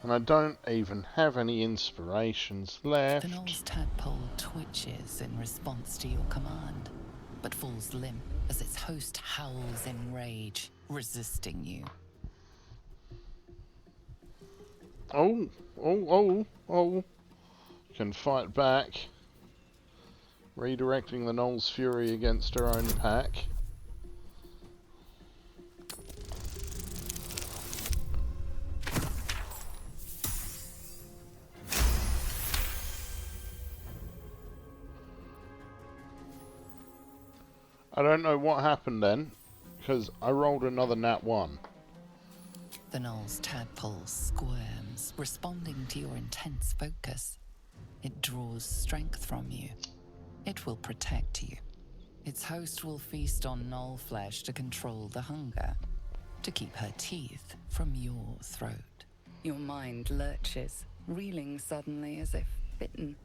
And I don't even have any inspirations left. The Knoll's tadpole twitches in response to your command, but falls limp as its host howls in rage, resisting you. Oh. Can fight back. Redirecting the Knoll's fury against her own pack. I don't know what happened then, because I rolled another nat 1. The Knoll's tadpole squirms, responding to your intense focus. It draws strength from you. It will protect you. Its host will feast on Knoll flesh to control the hunger, to keep her teeth from your throat. Your mind lurches, reeling suddenly as if bitten.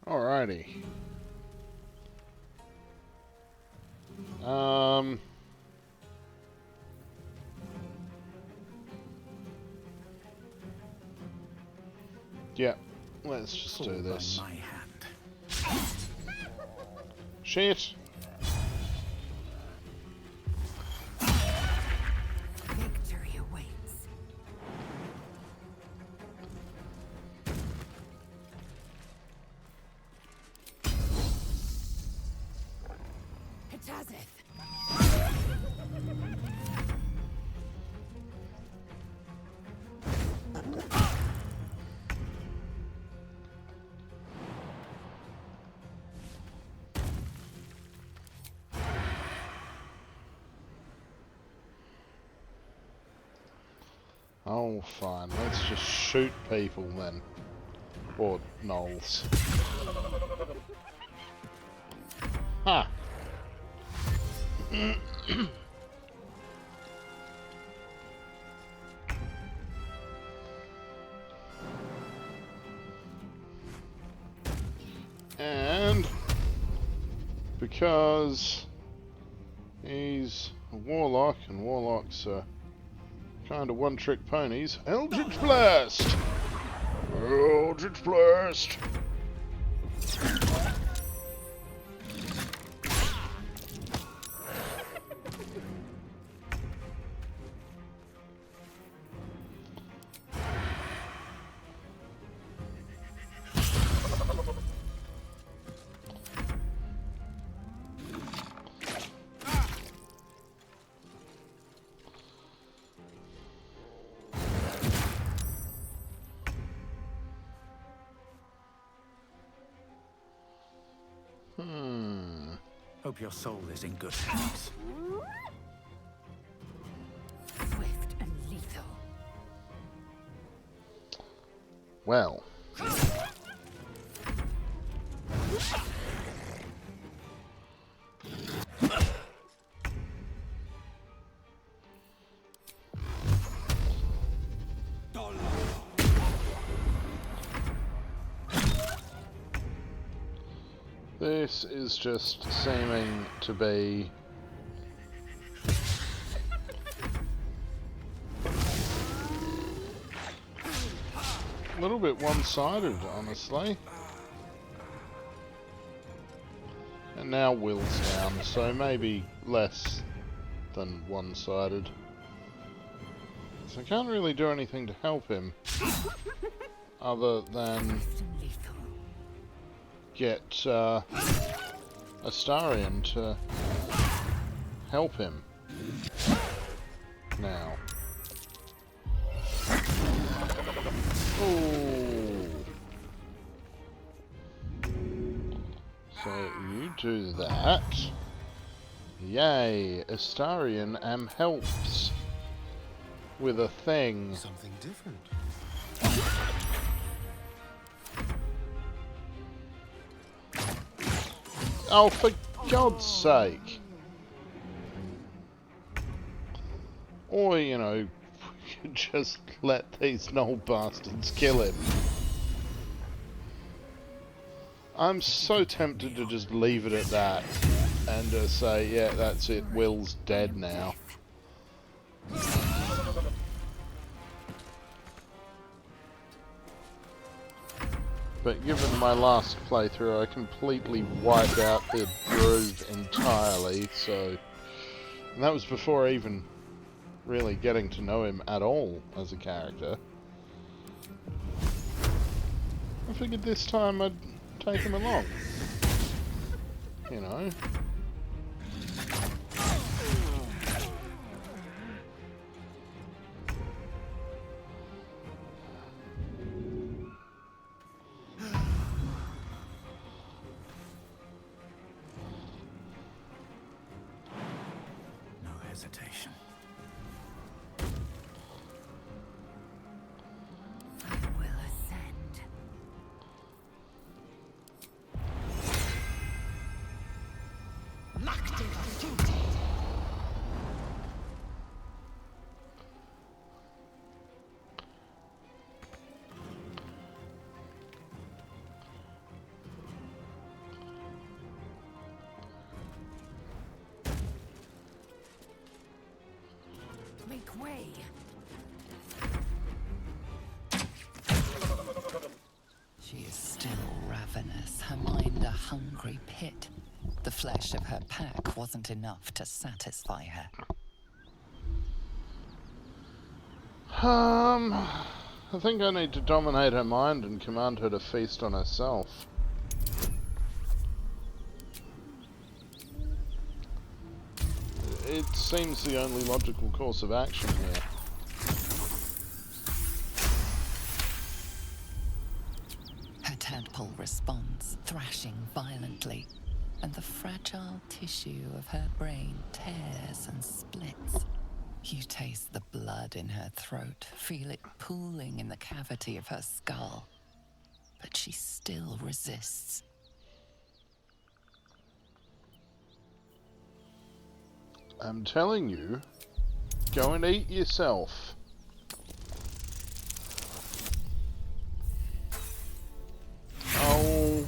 Alrighty. Yeah, let's just do this. My hand. Shit! Victory awaits. Oh, fine. Let's just shoot people then. Or gnolls. Ha! And because he's a warlock and warlocks are kind of one-trick ponies, Eldritch Blast! Eldritch Blast! Hope your soul is in good hands. Swift and lethal. Well. This is just seeming to be a little bit one-sided, honestly. And now Will's down, so maybe less than one-sided. So I can't really do anything to help him, other than get Astarion to help him. Now. Ooh. So you do that. Yay, Astarion helps with a thing. Something different. Oh, for God's sake. Or, you know, just let these Knoll bastards kill him. I'm so tempted to just leave it at that and just say, yeah, that's it, Will's dead now. But given my last playthrough, I completely wiped out the grove entirely, so... And that was before even really getting to know him at all as a character. I figured this time I'd take him along. You know. No hesitation. Make way. She is still ravenous, her mind a hungry pit. The flesh of her pack wasn't enough to satisfy her. I think I need to dominate her mind and command her to feast on herself. It seems the only logical course of action here. Her tadpole responds, thrashing violently, and the fragile tissue of her brain tears and splits. You taste the blood in her throat, feel it pooling in the cavity of her skull. But she still resists. I'm telling you, go and eat yourself. Oh.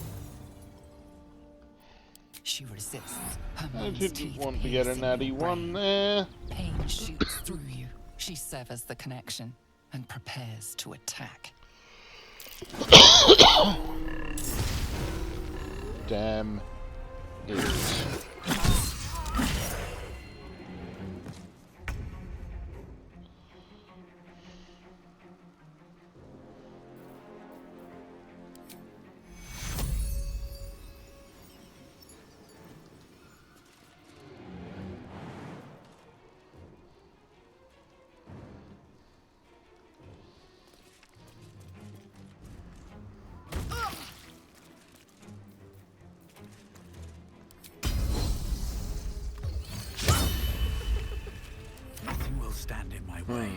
She resists. Her I mind's didn't teeth want to get a piercing natty your one brain. there. Pain shoots through you. She severs the connection and prepares to attack. Damn it. Nothing will stand in my way.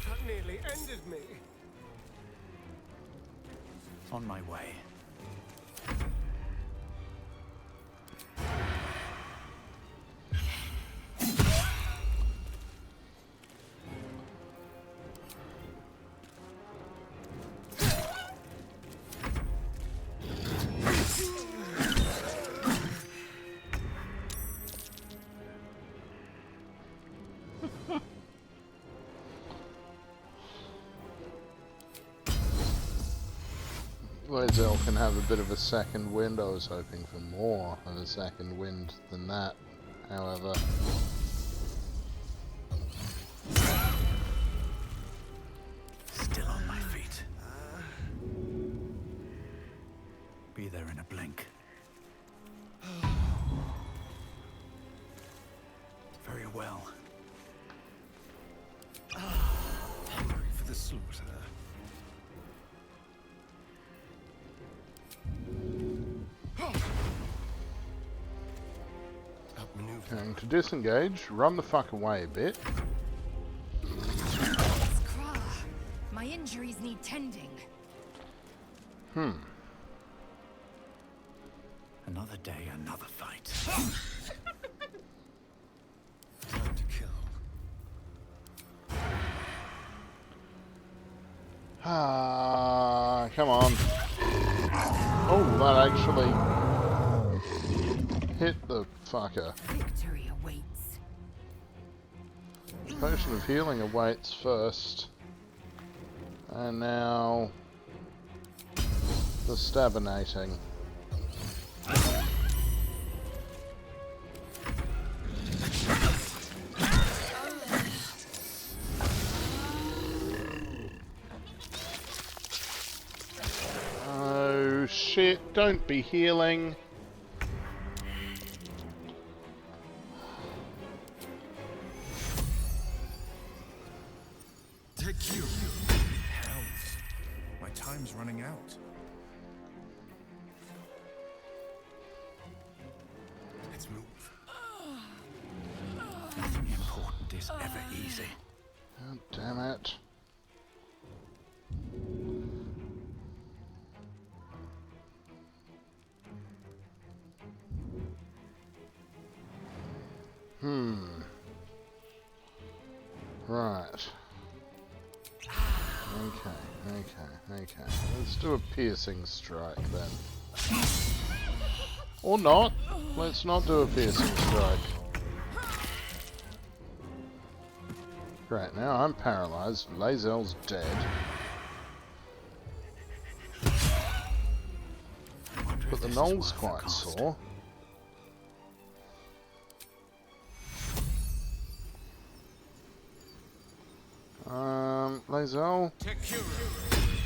That nearly ended me. On my way. Lae'zel can have a bit of a second wind. I was hoping for more of a second wind than that, however. Still on my feet. Be there in a blink. Very well. Hungry for the slaughter. Going to disengage, run the fuck away a bit. Skra, my injuries need tending. Another day, another fight. Time to kill. Ah, come on. Oh, that actually hit the fucker. Victory awaits. Potion of healing awaits first. And now the stabinating. Oh shit, don't be healing. Take you. Hells. My time's running out. Let's move. Nothing important is ever easy. God damn it. Right. Okay. Let's do a piercing strike then. Or not. Let's not do a piercing strike. Great, now I'm paralyzed. Lae'zel's dead. But the knoll's quite sore. Lae'zel,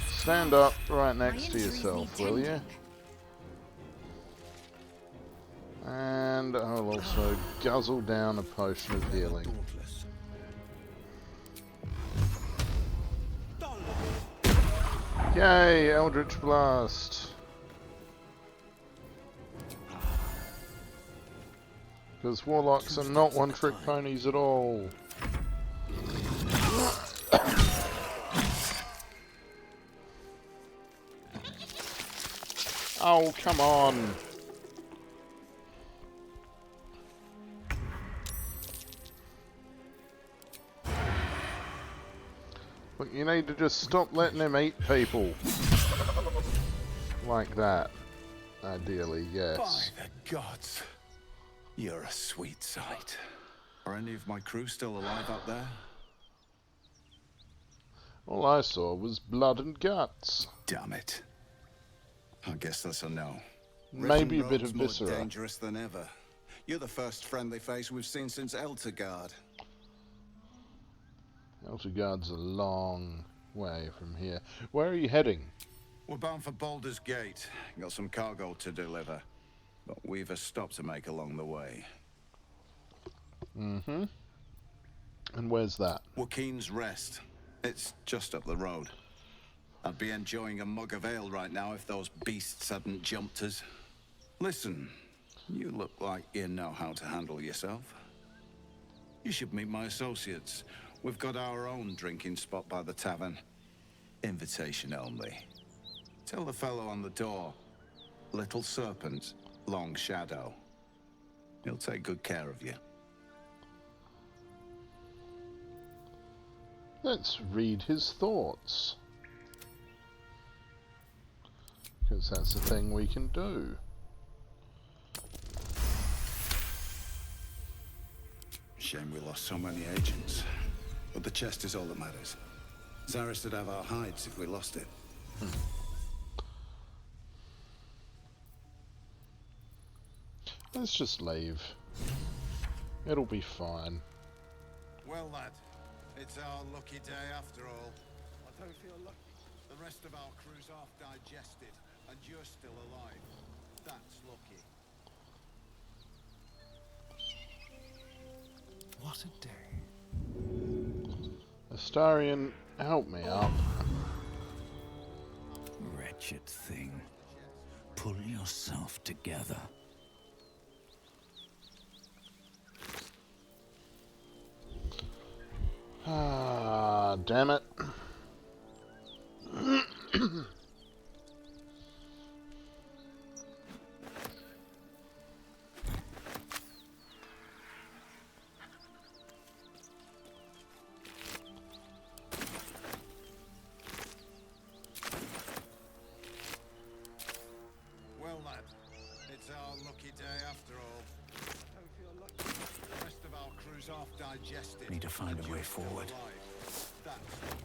stand up right next to yourself, will you? And I'll also guzzle down a potion of healing. Yay, Eldritch Blast! Because warlocks are not one-trick ponies at all. Oh, come on! Look, you need to just stop letting him eat people. Like that. Ideally, yes. By the gods. You're a sweet sight. Are any of my crew still alive up there? All I saw was blood and guts. Damn it. I guess that's a no. Maybe a bit of more viscera. Dangerous than ever. You're the first friendly face we've seen since Eltergard. Eltergard's a long way from here. Where are you heading? We're bound for Baldur's Gate. Got some cargo to deliver. But we've a stop to make along the way. Mm-hmm. And where's that? Joaquin's Rest. It's just up the road. I'd be enjoying a mug of ale right now if those beasts hadn't jumped us. Listen, you look like you know how to handle yourself. You should meet my associates. We've got our own drinking spot by the tavern. Invitation only. Tell the fellow on the door. Little Serpent, Long Shadow. He'll take good care of you. Let's read his thoughts. Because that's the thing we can do. Shame we lost so many agents. But the chest is all that matters. Zaris would have our hides if we lost it. Let's just leave. It'll be fine. Well, lad, it's our lucky day after all. I don't feel lucky. The rest of our crew's half digested, and you're still alive. That's lucky. What a day. Astarion, help me up. Wretched thing. Pull yourself together. Ah, damn it. Well, lad, it's our lucky day after all. I don't feel lucky. The rest of our crew's half digested. Need to find and a way you're still forward. alive. That's lucky.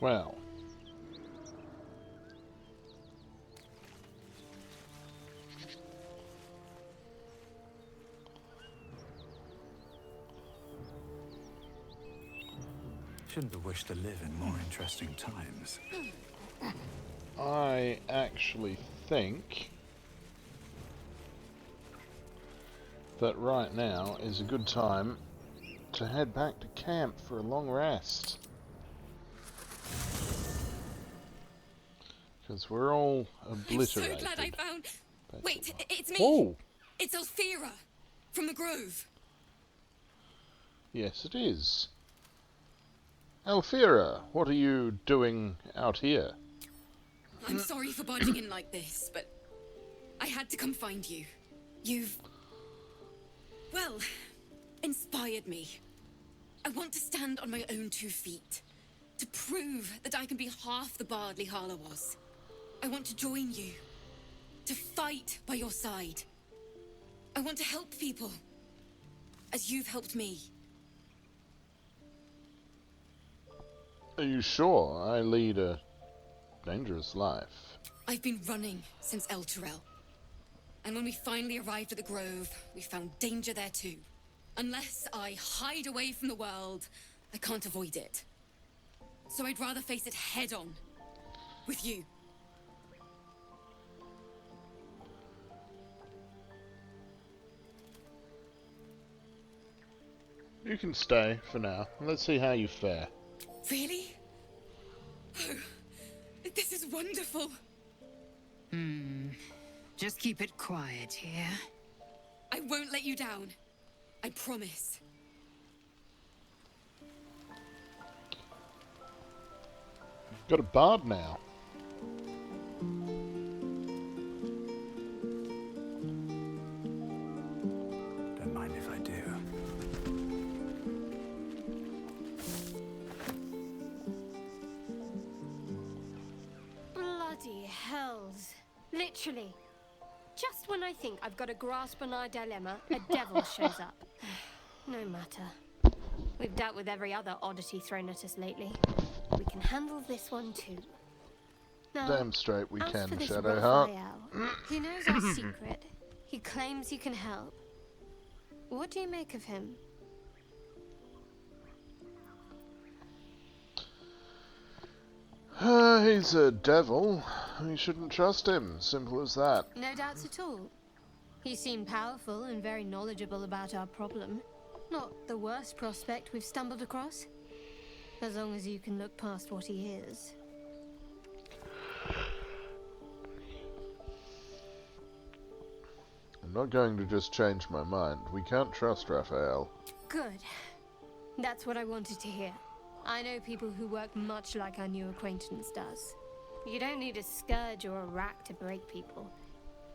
Well. Shouldn't have wished to live in more interesting times. I actually think that right now is a good time to head back to camp for a long rest. Because we're all obliterated. I'm so glad I found... Wait, it's me! Oh! It's Alfira! From the Grove! Yes, it is. Alfira, what are you doing out here? I'm sorry for barging in like this, but I had to come find you. You've... well, inspired me. I want to stand on my own 2 feet. To prove that I can be half the Bardley Harlow was. I want to join you. To fight by your side. I want to help people. As you've helped me. Are you sure? I lead a dangerous life. I've been running since El Turel. And when we finally arrived at the Grove, we found danger there too. Unless I hide away from the world, I can't avoid it. So I'd rather face it head on. With you. You can stay for now. Let's see how you fare. Really? Oh, this is wonderful. Just keep it quiet here. I won't let you down. I promise. Got a bard now. Don't mind if I do. Bloody hells. Literally. Just when I think I've got a grasp on our dilemma, a devil shows up. No matter. We've dealt with every other oddity thrown at us lately. We can handle this one too. Now, Damn straight we as can, for this Shadowheart. Raphael, he knows our secret. He claims he can help. What do you make of him? He's a devil. We shouldn't trust him. Simple as that. No doubts at all. He seemed powerful and very knowledgeable about our problem. Not the worst prospect we've stumbled across. As long as you can look past what he is. I'm not going to just change my mind. We can't trust Raphael. Good. That's what I wanted to hear. I know people who work much like our new acquaintance does. You don't need a scourge or a rack to break people.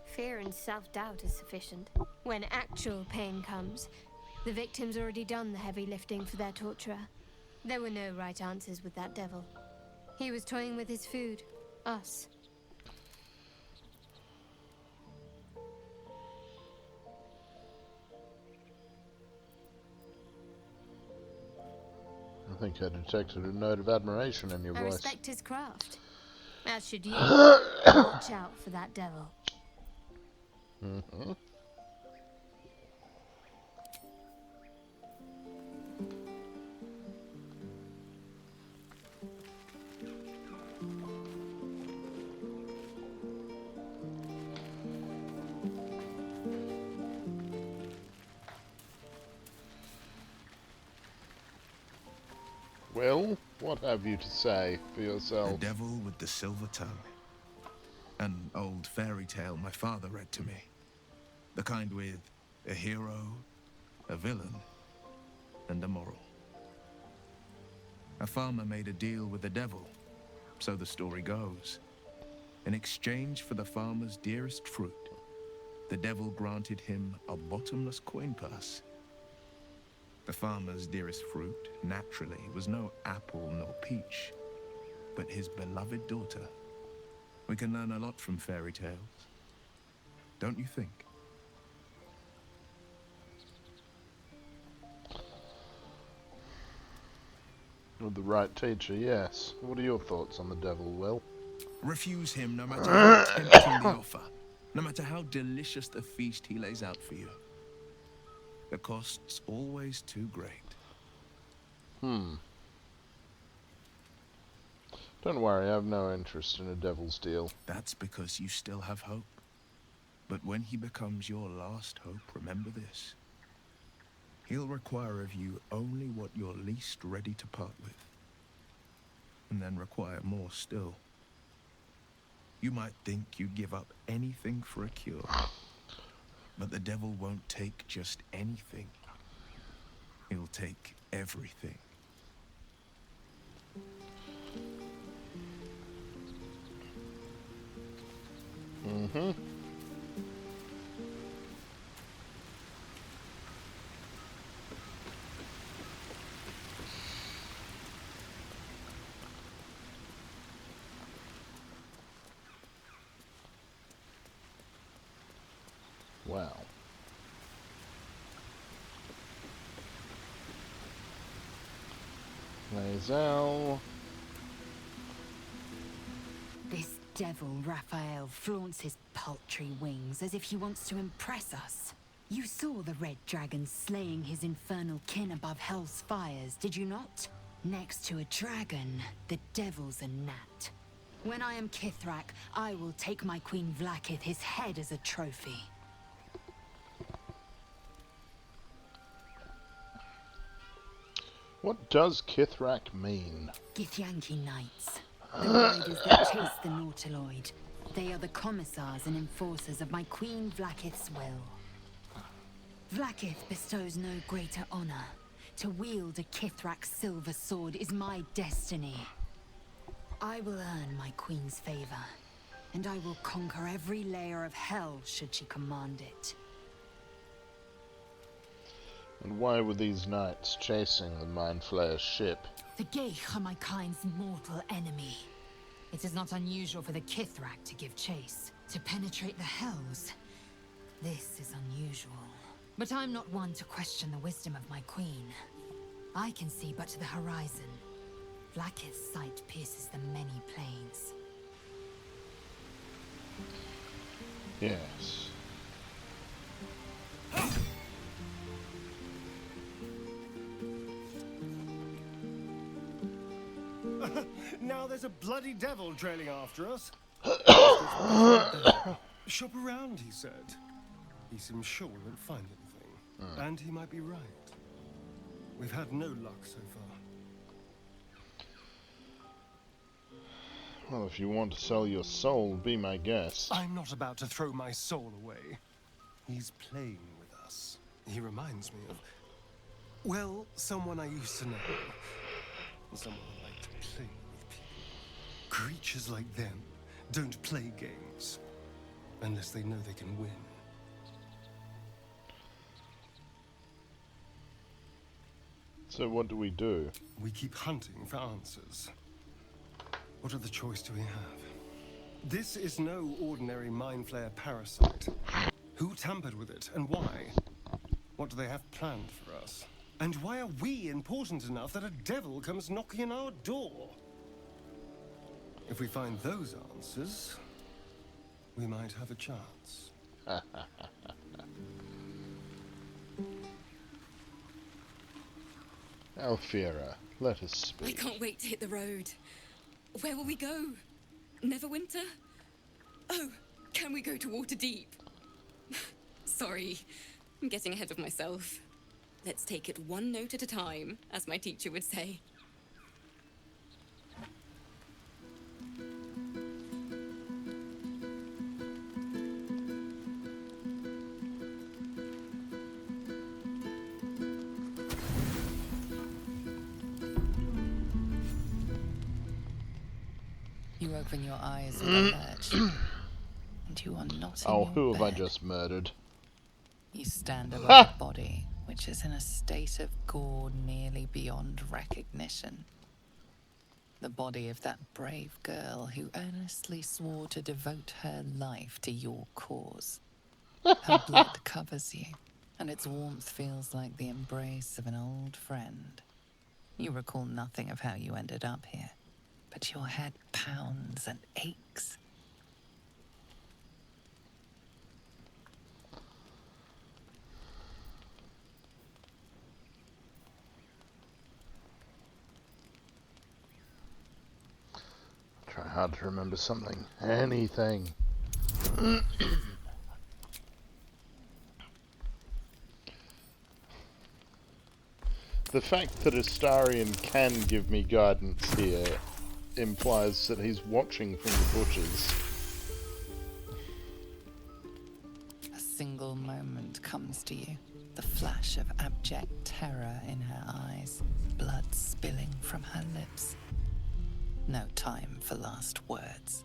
Fear and self-doubt is sufficient. When actual pain comes, the victim's already done the heavy lifting for their torturer. There were no right answers with that devil. He was toying with his food, Us. I think I detected a note of admiration in your I voice. respect his craft. As should you. Watch out for that devil. Mm-hmm. Well, what have you to say for yourself? The devil with the silver tongue. An old fairy tale my father read to me. The kind with a hero, a villain, and a moral. A farmer made a deal with the devil, so the story goes. In exchange for the farmer's dearest fruit, the devil granted him a bottomless coin purse. The farmer's dearest fruit, naturally, was no apple nor peach, but his beloved daughter. We can learn a lot from fairy tales, don't you think? With the right teacher, yes. What are your thoughts on the devil, Will? Refuse him no matter how tempting the offer, no matter how delicious the feast he lays out for you. The cost's always too great. Don't worry, I have no interest in a devil's deal. That's because you still have hope. But when he becomes your last hope, remember this. He'll require of you only what you're least ready to part with. And then require more still. You might think you'd give up anything for a cure. But the devil won't take just anything. He'll take everything. Mm-hmm. Wow. Lae'zel. This devil, Raphael, flaunts his paltry wings as if he wants to impress us. You saw the red dragon slaying his infernal kin above hell's fires, did you not? Next to a dragon, the devil's a gnat. When I am Kithrak, I will take my queen Vlaakith his head as a trophy. What does Kithrak mean? Githyanki Knights. The riders that chase the Nautiloid. They are the commissars and enforcers of my queen Vlaakith's will. Vlaakith bestows no greater honor. To wield a Kithrak silver sword is my destiny. I will earn my queen's favor, and I will conquer every layer of hell should she command it. And why were these knights chasing the Mind Flayer's ship? The Geich are my kind's mortal enemy. It is not unusual for the Kithrak to give chase, to penetrate the hells. This is unusual. But I'm not one to question the wisdom of my queen. I can see but to the horizon. Vlaakith's sight pierces the many planes. Yes. Now there's a bloody devil trailing after us. Shop around, he said. He seems sure we won't find anything. And he might be right. We've had no luck so far. Well, if you want to sell your soul, be my guest. I'm not about to throw my soul away. He's playing with us. He reminds me of, well, someone I used to know. Someone I like to play with people. Creatures like them don't play games unless they know they can win. So what do we do? We keep hunting for answers. What other choice do we have? This is no ordinary mind flayer parasite. Who tampered with it, and why? What do they have planned for us? And why are we important enough that a devil comes knocking on our door? If we find those answers, we might have a chance. Alfira, let us I speak. can't wait to hit the road. Where will we go? Neverwinter? Oh, can we go to Waterdeep? Sorry, I'm getting ahead of myself. Let's take it one note at a time, as my teacher would say. You open your eyes with a lurch, and you are not in Oh, your who have I bed. just murdered? You stand above a body, which is in a state of gore nearly beyond recognition. The body of that brave girl who earnestly swore to devote her life to your cause. Her blood covers you, and its warmth feels like the embrace of an old friend. You recall nothing of how you ended up here, but your head pounds and aches. Try hard to remember something. Anything. The fact that Astarion can give me guidance here implies that he's watching from the bushes. A single moment comes to you, the flash of abject terror in her eyes, blood spilling from her lips. No time for last words.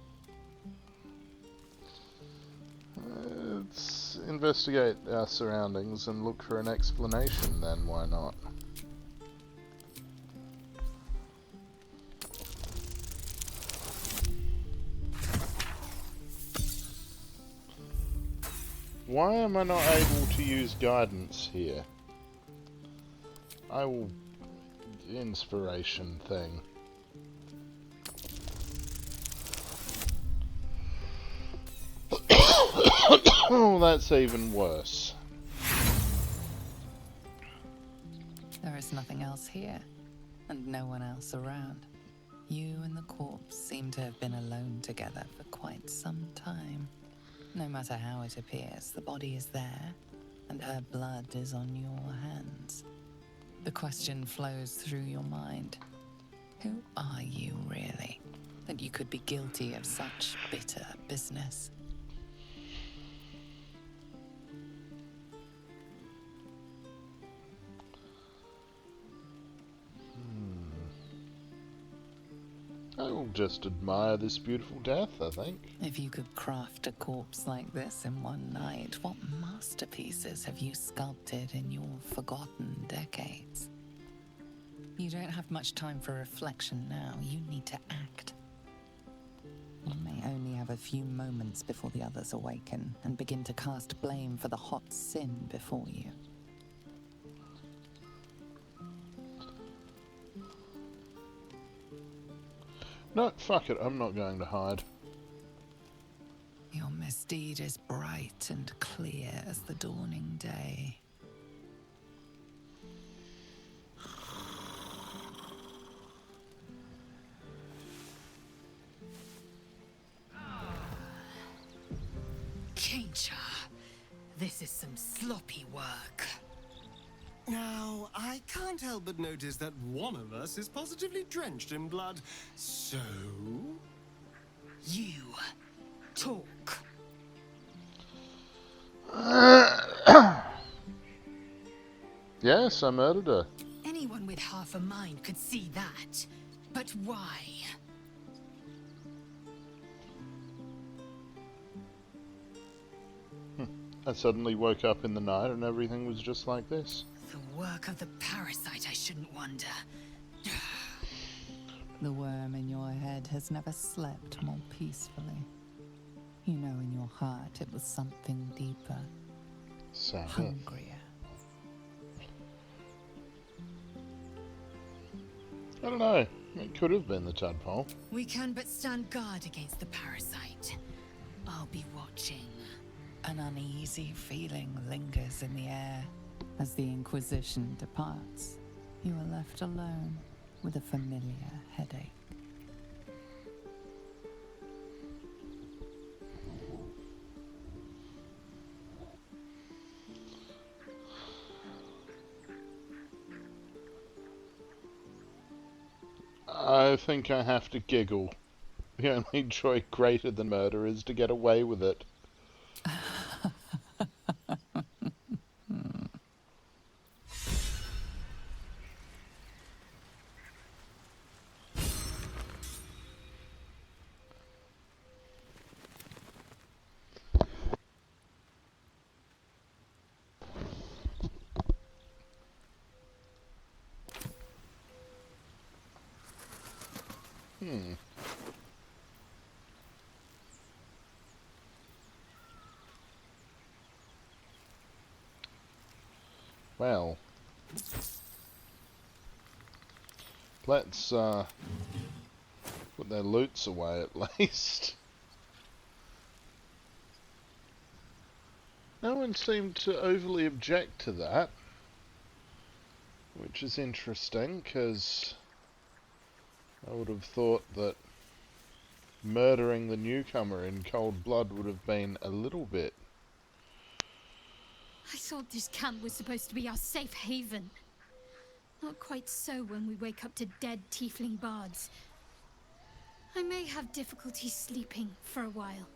Let's investigate our surroundings and look for an explanation then, why not? Why am I not able to use guidance here? I will... inspiration thing. Oh, that's even worse. There is nothing else here, and no one else around. You and the corpse seem to have been alone together for quite some time. No matter how it appears, the body is there, and her blood is on your hands. The question flows through your mind. Who are you, really, that you could be guilty of such bitter business? I will just admire this beautiful death, I think. If you could craft a corpse like this in one night, what masterpieces have you sculpted in your forgotten decades? You don't have much time for reflection now. You need to act. You may only have a few moments before the others awaken and begin to cast blame for the hot sin before you. No, fuck it, I'm not going to hide. Your misdeed is bright and clear as the dawning day. Kincha, this is some sloppy work. Now, I can't help but notice that one of us is positively drenched in blood. So... You talk. Yes, I murdered her. Anyone with half a mind could see that. But why? I suddenly woke up in the night and everything was just like this. The work of the parasite, I shouldn't wonder. The worm in your head has never slept more peacefully. You know in your heart it was something deeper, Sabbath. hungrier. I don't know. It could have been the tadpole. We can but stand guard against the parasite. I'll be watching. An uneasy feeling lingers in the air. As the Inquisition departs, you are left alone with a familiar headache. I think I have to giggle. The only joy greater than murder is to get away with it. Well, let's put their loots away at least. No one seemed to overly object to that, which is interesting, because I would have thought that murdering the newcomer in cold blood would have been a little bit. I thought this camp was supposed to be our safe haven. Not quite so when we wake up to dead tiefling bards. I may have difficulty sleeping for a while.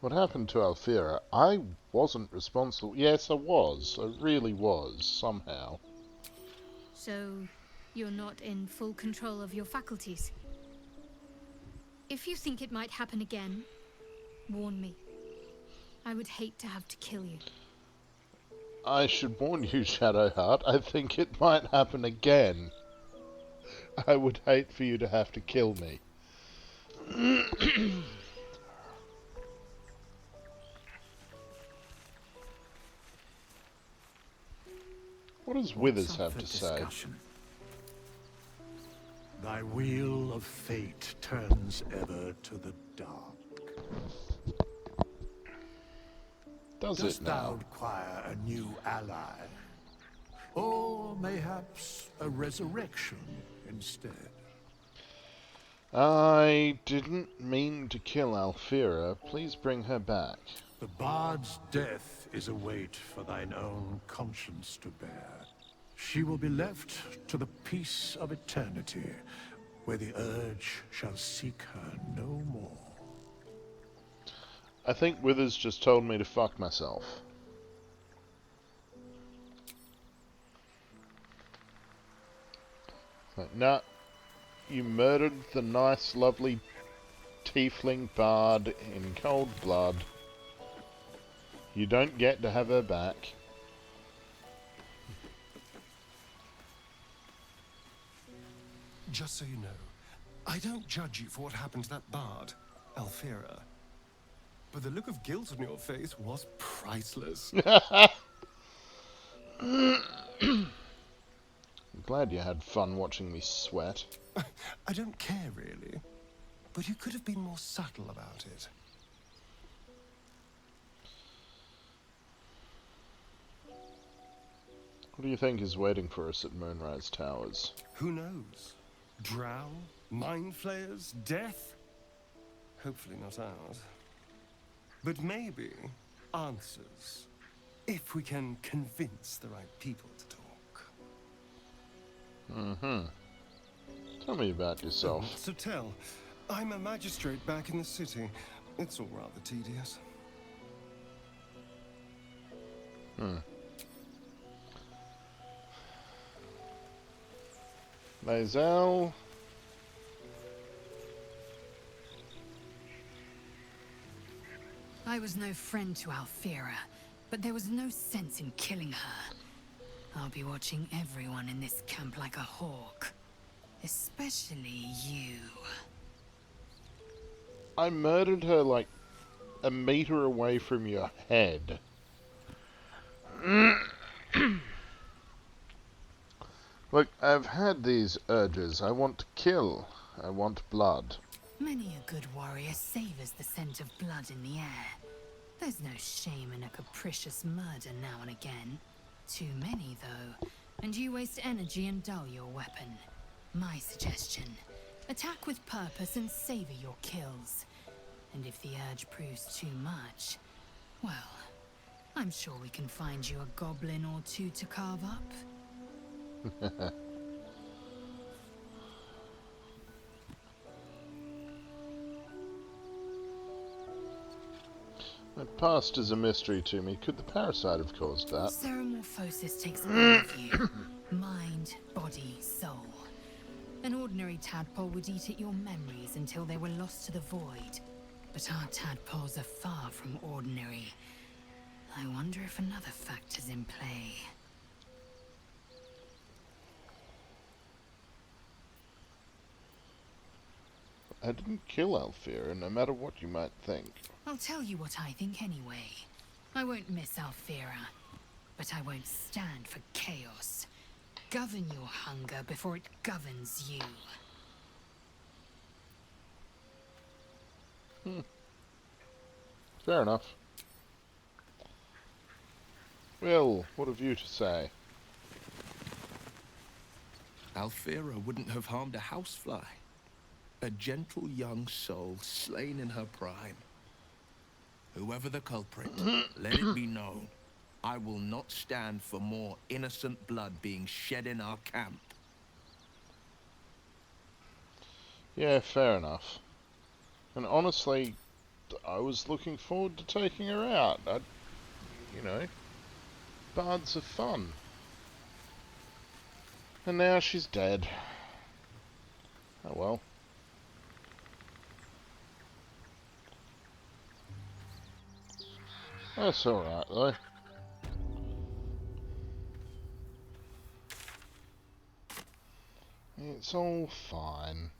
What happened to Alfira? I wasn't responsible. Yes, I was. I really was, somehow. So, you're not in full control of your faculties? If you think it might happen again, warn me. I would hate to have to kill you. I should warn you, Shadowheart, I think it might happen again. I would hate for you to have to kill me. What does Withers have to say? Thy wheel of fate turns ever to the dark. Does it now? Thou require a new ally? Or mayhaps a resurrection instead? I didn't mean to kill Alfira. Please bring her back. The bard's death is a weight for thine own conscience to bear. She will be left to the peace of eternity, where the urge shall seek her no more. I think Withers just told me to fuck myself. Like, nah, you murdered the nice, lovely tiefling bard in cold blood. You don't get to have her back. Just so you know, I don't judge you for what happened to that bard, Alfira. But the look of guilt on your face was priceless. I'm glad you had fun watching me sweat. I don't care, really. But you could have been more subtle about it. What do you think is waiting for us at Moonrise Towers? Who knows? Drow? Mind flayers? Death? Hopefully not ours. But maybe answers, if we can convince the right people to talk. Tell me about yourself. So tell, I'm a magistrate back in the city. It's all rather tedious. Lae'zel. I was no friend to Alfira, but there was no sense in killing her. I'll be watching everyone in this camp like a hawk. Especially you. I murdered her like a meter away from your head. Look, I've had these urges. I want to kill. I want blood. Many a good warrior savors the scent of blood in the air. There's no shame in a capricious murder now and again. Too many, though, and you waste energy and dull your weapon. My suggestion, attack with purpose and savor your kills. And if the urge proves too much, well, I'm sure we can find you a goblin or two to carve up. My past is a mystery to me. Could the parasite have caused that? Ceremorphosis takes all of you. Mind, body, soul. An ordinary tadpole would eat at your memories until they were lost to the void. But our tadpoles are far from ordinary. I wonder if another factor's in play. I didn't kill Alfira, no matter what you might think. I'll tell you what I think anyway. I won't miss Alfira, but I won't stand for chaos. Govern your hunger before it governs you. Fair enough. Well, what have you to say? Alfira wouldn't have harmed a housefly. A gentle young soul slain in her prime. Whoever the culprit, let it be known, I will not stand for more innocent blood being shed in our camp. Yeah, fair enough. And honestly, I was looking forward to taking her out. You know, bards are fun. And now she's dead. Oh well. That's alright though. It's all fine.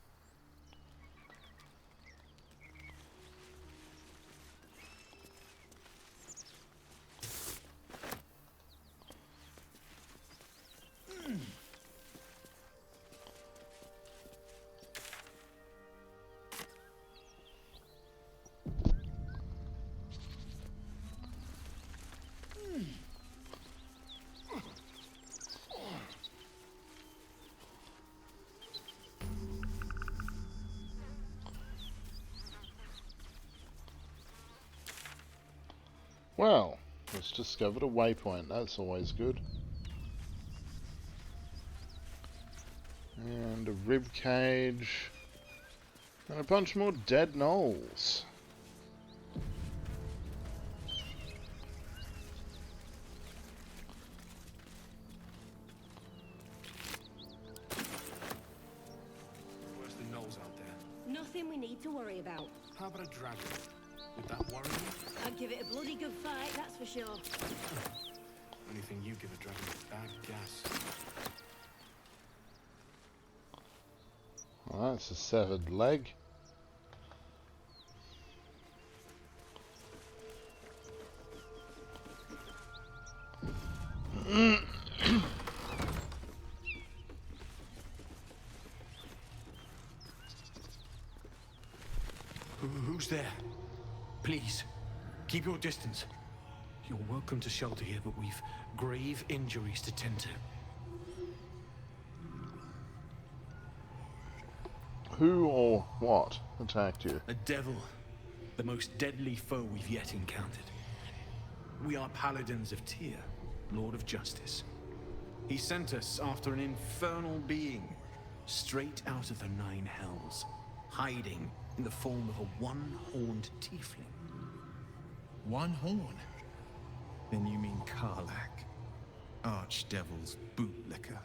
Well, let's discovered a waypoint. That's always good. And a rib cage. And a bunch more dead gnolls. Worse than gnolls out there. Nothing we need to worry about. How about a dragon? Would that worry you? I'd give it a bloody good fight, that's for sure. Anything you give a dragon is bad gas. Well, that's a severed leg. Who's there? Please, keep your distance. You're welcome to shelter here, but we've grave injuries to tend to. Who or what attacked you? A devil. The most deadly foe we've yet encountered. We are paladins of Tyr, Lord of Justice. He sent us after an infernal being, straight out of the Nine Hells, hiding in the form of a one-horned tiefling. One horn? Then you mean Karlak, Archdevil's bootlicker.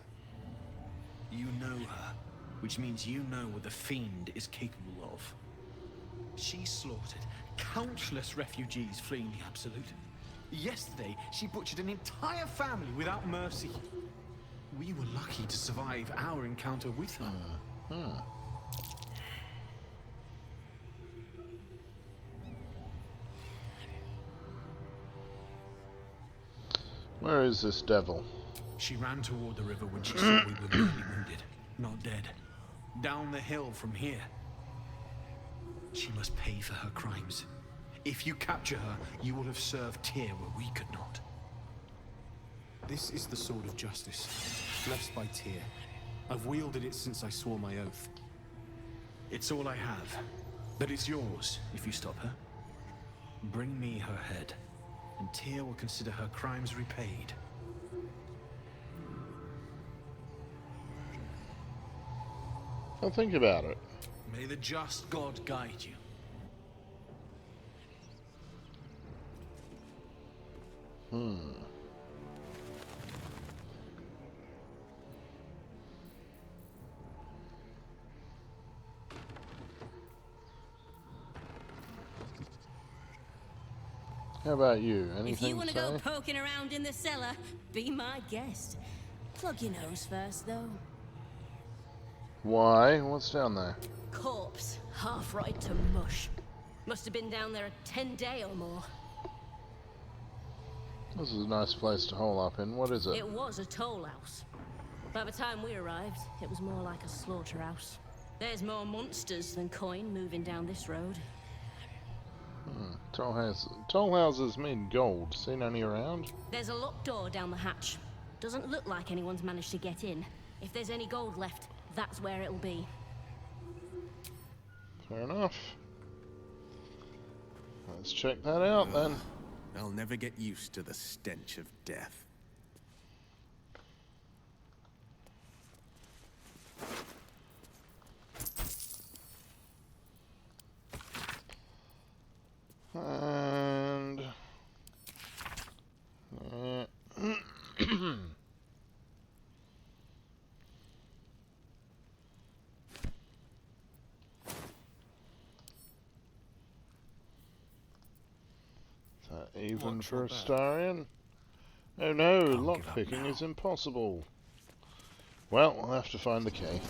You know her, which means you know what the Fiend is capable of. She slaughtered countless refugees fleeing the Absolute. Yesterday, she butchered an entire family without mercy. We were lucky to survive our encounter with her. Where is this devil? She ran toward the river when she saw we were merely wounded, not dead. Down the hill from here. She must pay for her crimes. If you capture her, you will have served Tyr where we could not. This is the sword of justice, blessed by Tyr. I've wielded it since I swore my oath. It's all I have, but it's yours if you stop her. Bring me her head, and Tyr will consider her crimes repaid. I'll think about it. May the just God guide you. How about you? If Anything you want to to go say? poking around in the cellar, be my guest. Plug your nose first, though. Why? What's down there? Corpse, half rotted to mush. Must have been down there a 10-day or more. This is a nice place to hole up in. What is it? It was a toll house. By the time we arrived, it was more like a slaughterhouse. There's more monsters than coin moving down this road. Toll houses mean gold. Seen any around? There's a locked door down the hatch. Doesn't look like anyone's managed to get in. If there's any gold left, that's where it'll be. Fair enough. Let's check that out then. I'll never get used to the stench of death. And is that even for a Starian? Oh no, lockpicking is impossible. Well, I'll have to find the key.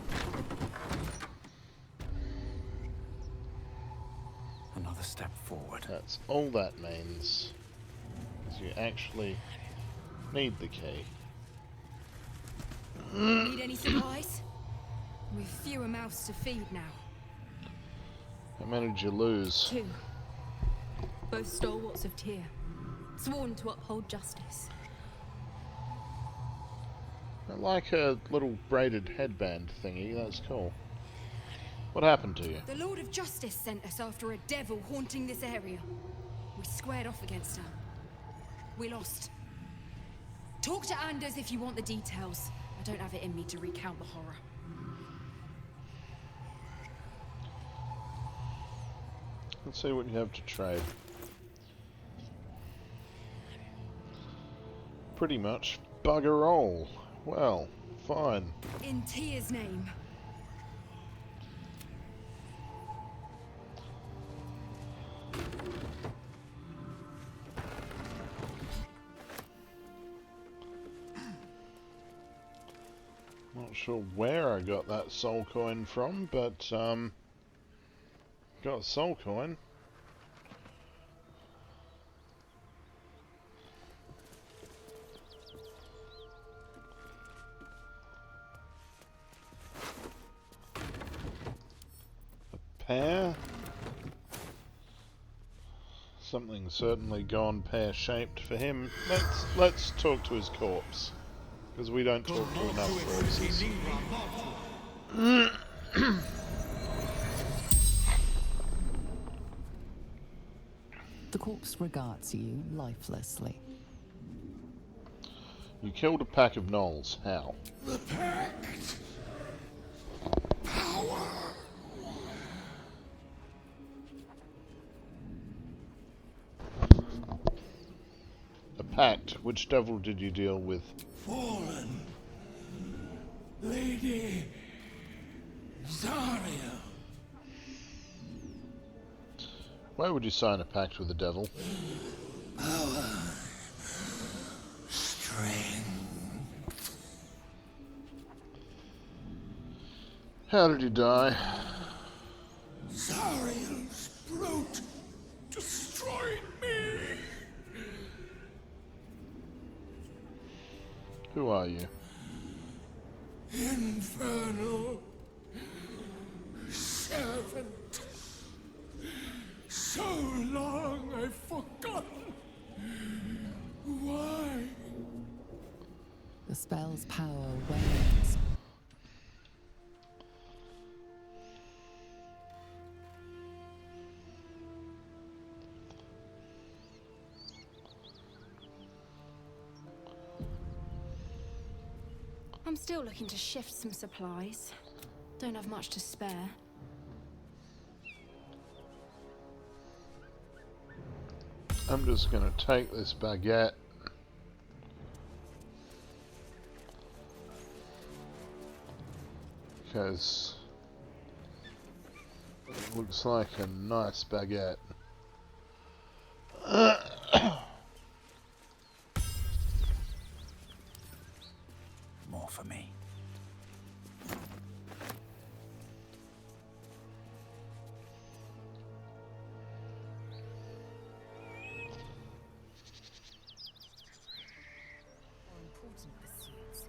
Another step forward. That's all that means. Is you actually need the key. Need any supplies? We've fewer mouths to feed now. How many did you lose? 2. Both stalwarts of Tyr, sworn to uphold justice. I like her little braided headband thingy, that's cool. What happened to you? The Lord of Justice sent us after a devil haunting this area. We squared off against her. We lost. Talk to Anders if you want the details. I don't have it in me to recount the horror. Let's see what you have to trade. Pretty much bugger all. Well, fine. In Tyr's name. Not sure where I got that soul coin from, but got a soul coin. A pear. Something certainly gone pear-shaped for him. Let's talk to his corpse. Because we don't talk to enough corpses. The corpse regards you lifelessly. You killed a pack of gnolls. How? The pact. Power. A pact? Which devil did you deal with? Fallen. Lady Zarya. Why would you sign a pact with the devil? Power. Strength. How did you die? Zarya's brute destroyed me. Who are you? Infernal servant. So long I've forgotten. Why? The spell's power wanes. I'm still looking to shift some supplies. Don't have much to spare. I'm just going to take this baguette. Because it looks like a nice baguette. More for me. Important pursuits,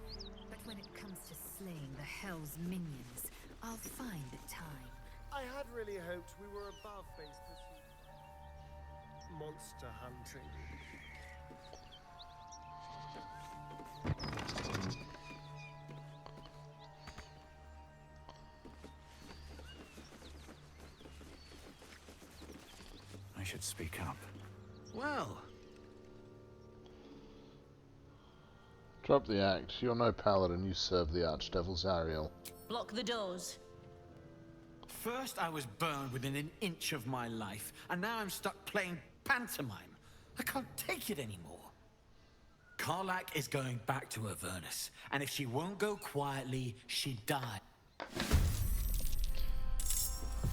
but when it comes to slaying the Hell's minions, I'll find the time. I had really hoped we were above base pursuit. Monster hunting. I should speak up. Well, Drop the act. You're no paladin, you serve the Archdevil Zariel. Block the doors. First I was burned within an inch of my life, and now I'm stuck playing pantomime. I can't take it anymore. Karlak is going back to Avernus, and if she won't go quietly, she dies.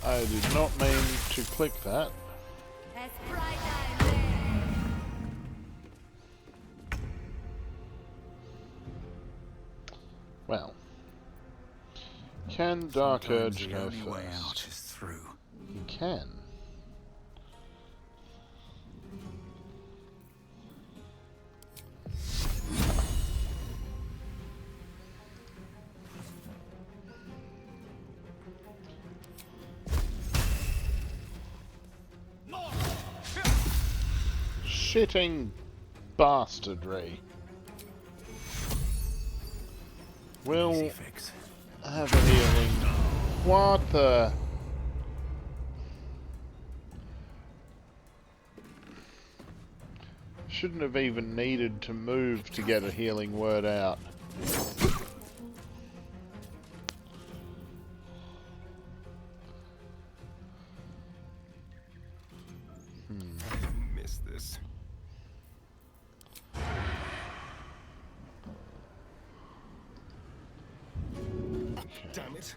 I did not mean to click that. Well, can Dark Urge go The only way out first? is through. You can. Shitting bastardry. Will have a healing. What the? Shouldn't have even needed to move to get a healing word out. Miss this. Damn it.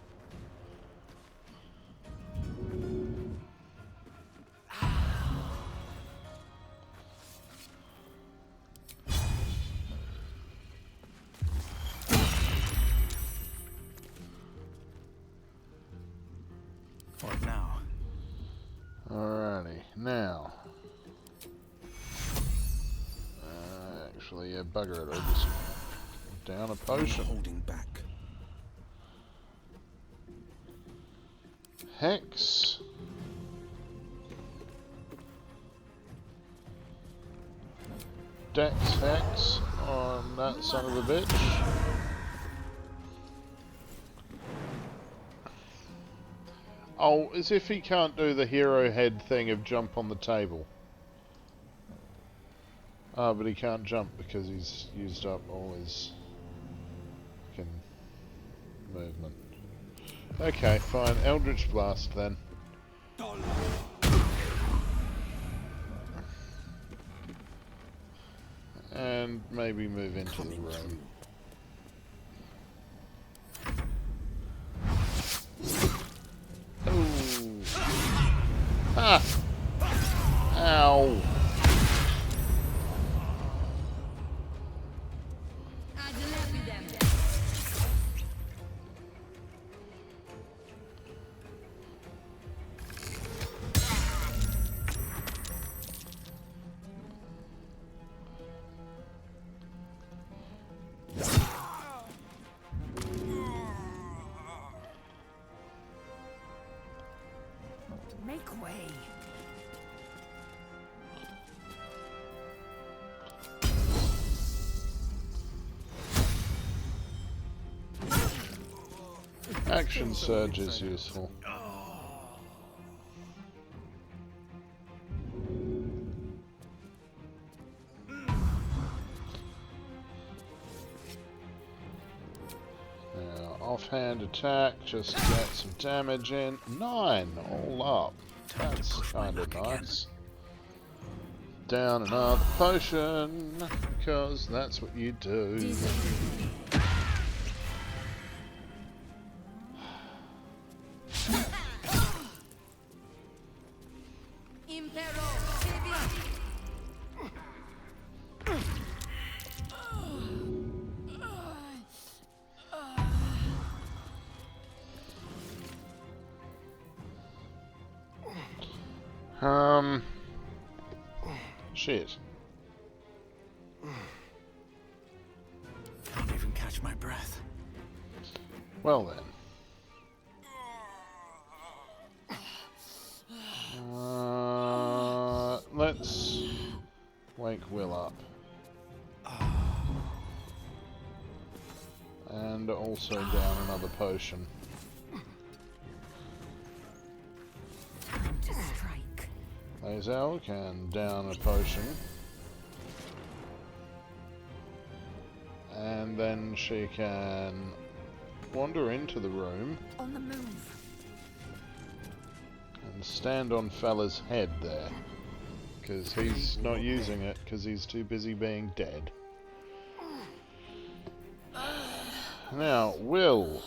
What now? Alrighty, now. Actually, yeah, bugger it. I'll just down a potion. Holding back. Hex. Dex Hex on that son of a bitch. Oh, as if he can't do the hero head thing of jump on the table. Ah, but he can't jump because he's used up all his fucking movement. Okay, fine. Eldritch Blast then. And maybe move into the room. Ooh. Ah! Ow! Make way. Action surge is useful. Now, offhand attack, just to get some damage in. 9 all up. That's kind of nice. Down another potion, because that's what you do. Shit. Can't even catch my breath. Well then. Let's wake Will up. And also down another potion. Time to strike. Lae'zel can down a potion. And then she can wander into the room On the move. and stand on fella's head there. Because he's not using it because he's too busy being dead. Now, Will.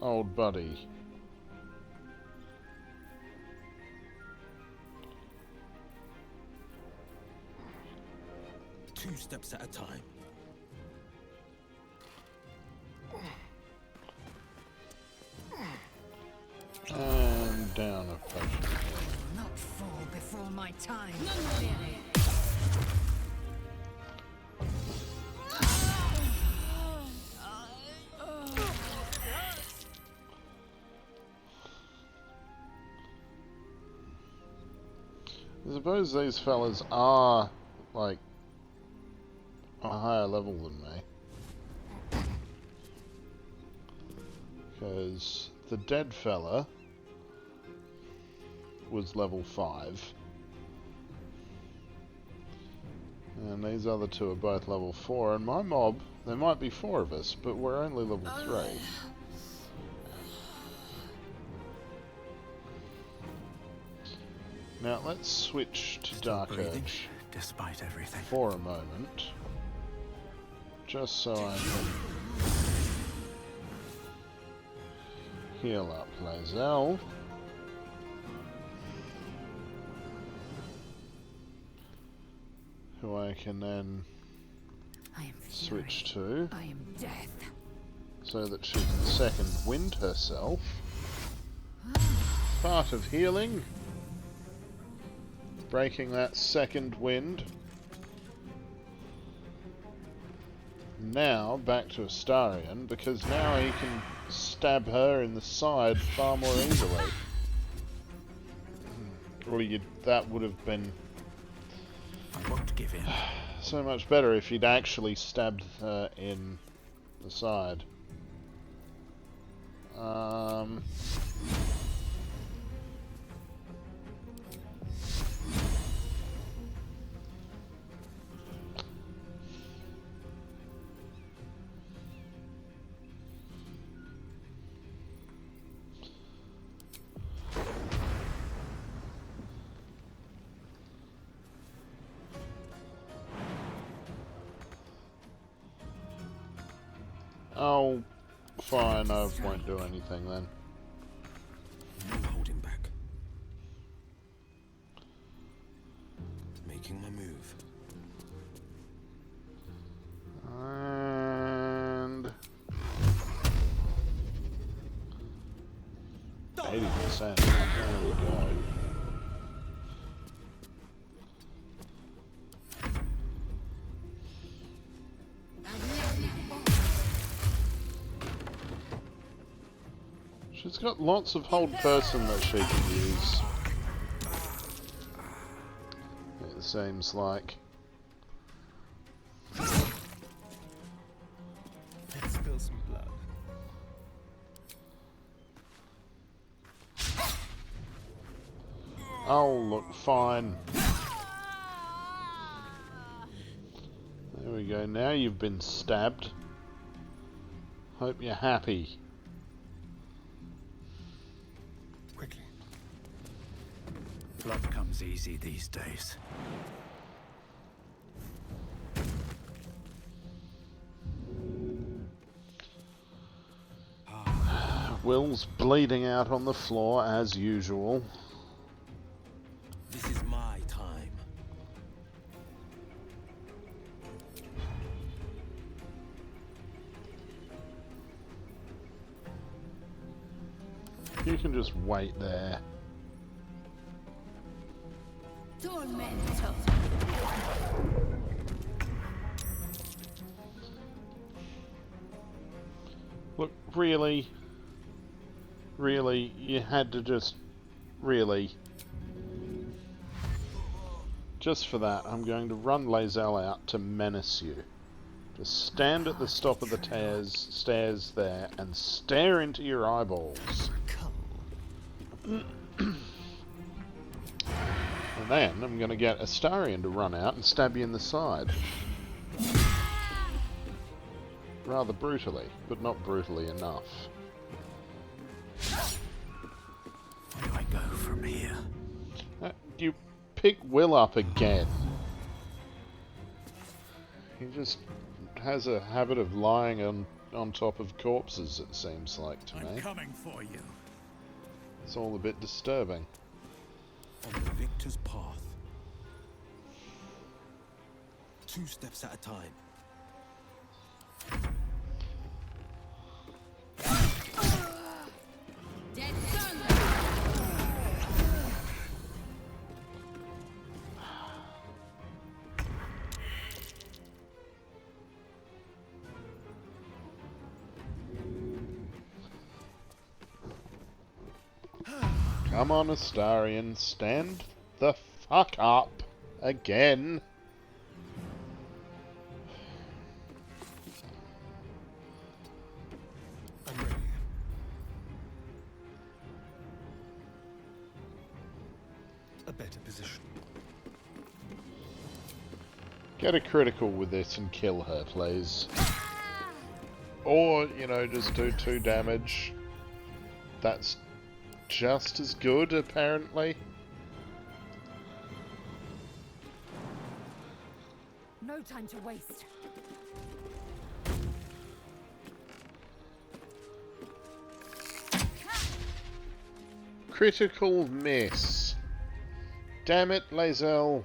Old buddy. Two steps at a time. And down a potion. Not fall before my time. I suppose these fellas are, like, a higher level than me. Because the dead fella was level 5. And these other two are both level 4. And my mob, there might be 4 of us, but we're only level 3. Now let's switch to Dark Urge despite everything. for a moment. Just so I can heal up Lae'zel. Who I can then switch to, I am death. so that she can second wind herself. Part of healing. Breaking that second wind. Now back to Astarion, because now he can stab her in the side far more easily. Or that would have been I won't give in. so much better if he'd actually stabbed her in the side. Oh, fine, I won't do anything then. No holding back. Making my move. And 80%. There we go. She's got lots of hold person that she can use. It seems like. Let's spill some blood. Oh, look, fine. There we go, now you've been stabbed. Hope you're happy. Quickly. Blood comes easy these days. Will's bleeding out on the floor as usual. This is my time. You can just wait there. Tormento. Look, really? Really? You had to just... Really? Just for that, I'm going to run Lae'zel out to menace you. Just stand at the top of the stairs there and stare into your eyeballs. And then I'm going to get Astarion to run out and stab you in the side. Rather brutally, but not brutally enough. Where do I go from here? You pick Will up again. He just has a habit of lying on top of corpses, it seems like to me. I'm coming for you. It's all a bit disturbing. On the victor's path. 2 steps at a time. Dead son. Come on, Astarion, stand the fuck up again. I'm ready. A better position. Get a critical with this and kill her, please. Or, you know, just do 2 damage. That's just as good, apparently. No time to waste. Critical miss. Damn it, Lae'zel.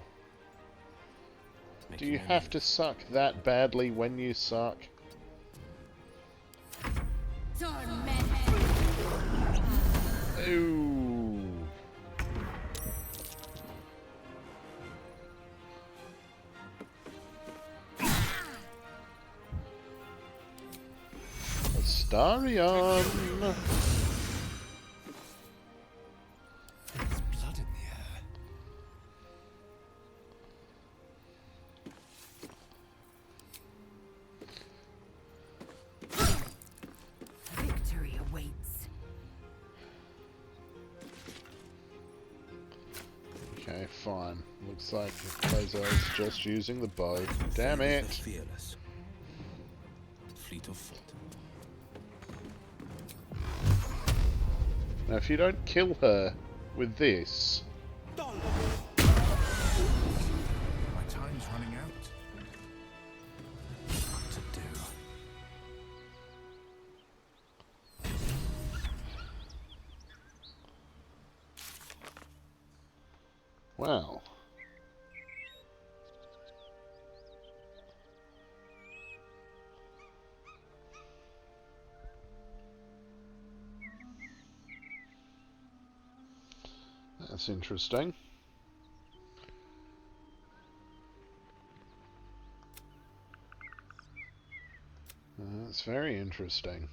Do you have to suck that badly when you suck? Ooh. Astarion. There's blood in the air. Victory awaits. Okay, fine. Looks like Lae'zel's just using the bow. Damn it! Fearless. Fleet of foot. Now, if you don't kill her with this... My time's running out. What to do? Well... That's interesting. That's very interesting.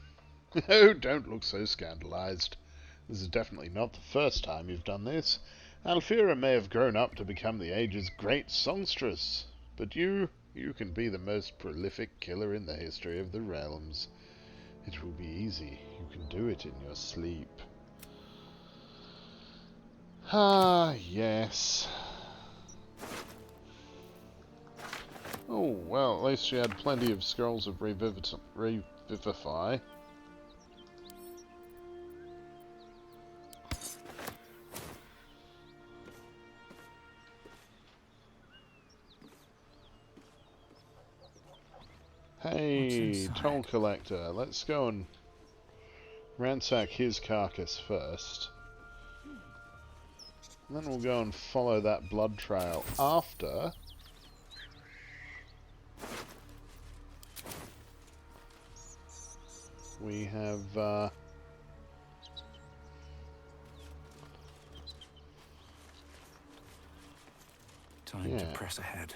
Oh, don't look so scandalized. This is definitely not the first time you've done this. Alfira may have grown up to become the age's great songstress, but you can be the most prolific killer in the history of the realms. It will be easy. You can do it in your sleep. Ah, yes. Oh, well, at least she had plenty of scrolls of revivify. Hey, toll collector, let's go and ransack his carcass first. And then we'll go and follow that blood trail after we have time to press ahead.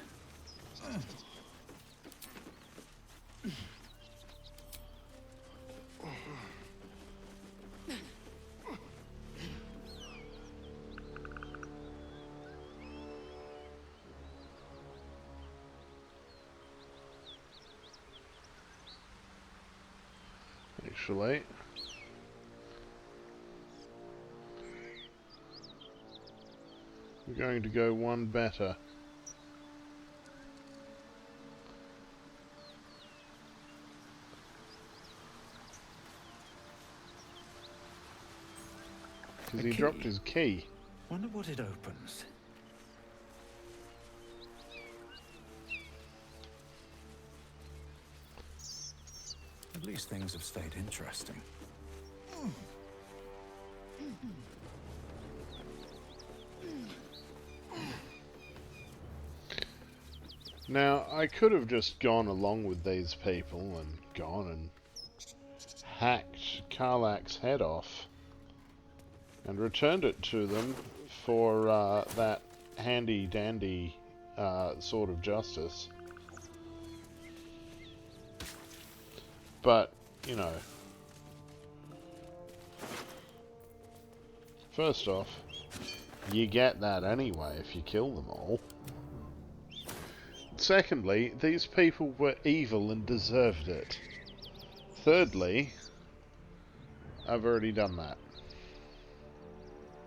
Actually, we're going to go one better. Because he dropped his key. Wonder what it opens. At least things have stayed interesting. Now, I could have just gone along with these people and gone and hacked Karlak's head off and returned it to them for that handy-dandy sword of justice. But, you know, first off, you get that anyway if you kill them all. Secondly, these people were evil and deserved it. Thirdly, I've already done that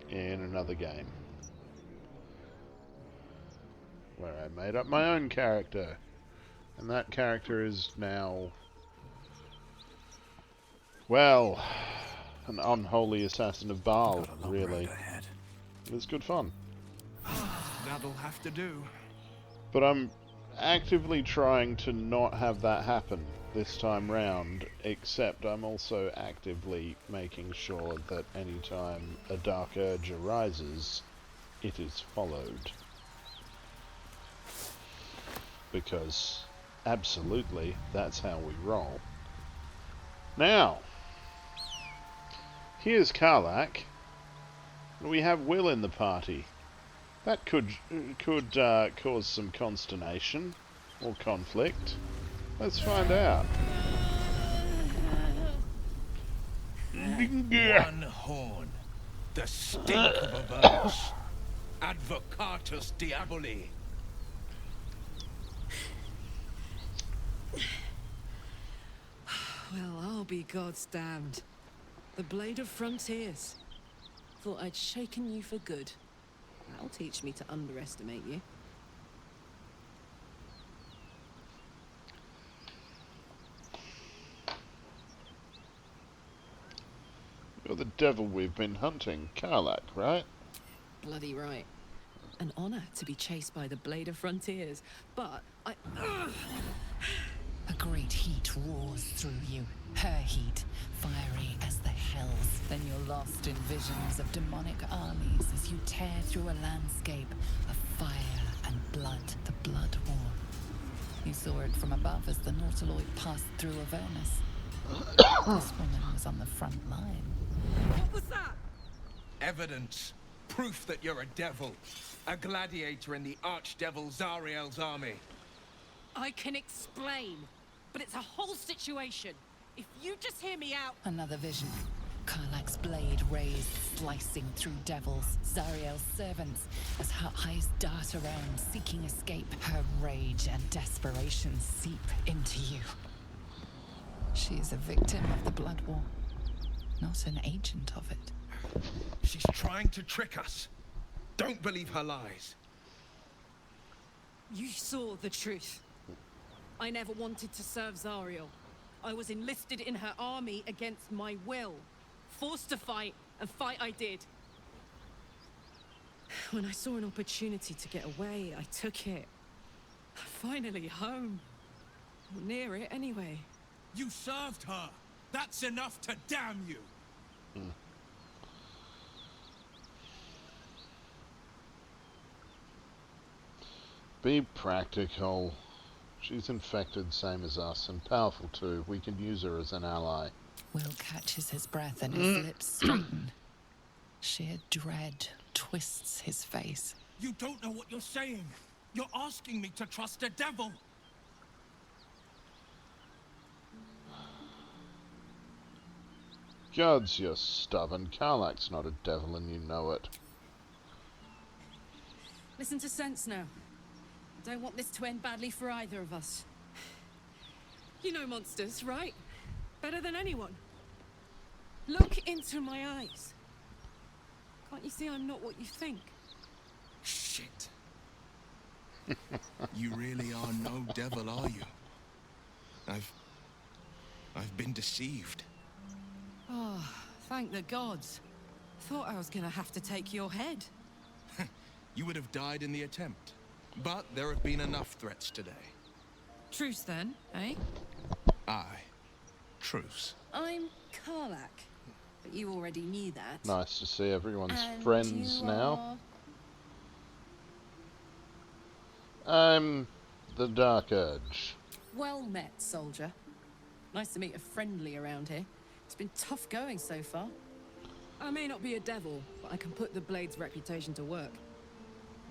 in another game, where I made up my own character, and that character is now, well, an unholy assassin of Baal, really. It was good fun. That'll have to do. But I'm actively trying to not have that happen this time round, except I'm also actively making sure that anytime a dark urge arises, it is followed. Because, absolutely, that's how we roll. Now, here's Karlak. We have Will in the party. That could cause some consternation or conflict. Let's find out. One horn, the stink of a verse. Advocatus diaboli. Well, I'll be God's damned. The Blade of Frontiers. Thought I'd shaken you for good. That'll teach me to underestimate you. You're the devil we've been hunting, Karlak, right? Bloody right. An honor to be chased by the Blade of Frontiers, but I... A great heat roars through you, her heat, fiery as the hells. Then you're lost in visions of demonic armies as you tear through a landscape of fire and blood, the Blood War. You saw it from above as the Nautiloid passed through Avernus. This woman was on the front line. What was that? Evidence. Proof that you're a devil. A gladiator in the archdevil Zariel's army. I can explain, but it's a whole situation. If you just hear me out... Another vision. Karlak's blade raised, slicing through devils, Zariel's servants, as her eyes dart around, seeking escape. Her rage and desperation seep into you. She is a victim of the Blood War, not an agent of it. She's trying to trick us. Don't believe her lies. You saw the truth. I never wanted to serve Zariel. I was enlisted in her army against my will. Forced to fight, and fight I did. When I saw an opportunity to get away, I took it. Finally home. Or near it, anyway. You served her. That's enough to damn you. Be practical. She's infected, same as us, and powerful too. We can use her as an ally. Will catches his breath and his lips straighten. Sheer dread twists his face. You don't know what you're saying. You're asking me to trust a devil. Gods, you're stubborn. Karlak's not a devil and you know it. Listen to sense now. Don't want this to end badly for either of us. You know monsters, right? Better than anyone. Look into my eyes. Can't you see I'm not what you think? Shit. You really are no devil, are you? I've been deceived. Oh, thank the gods. Thought I was gonna have to take your head. You would have died in the attempt. But there have been enough threats today. Truce then, eh? Aye. Truce. I'm Karlak, but you already knew that. Nice to see everyone's And friends you now. I'm the Dark Urge. Well met, soldier. Nice to meet a friendly around here. It's been tough going so far. I may not be a devil, but I can put the Blade's reputation to work.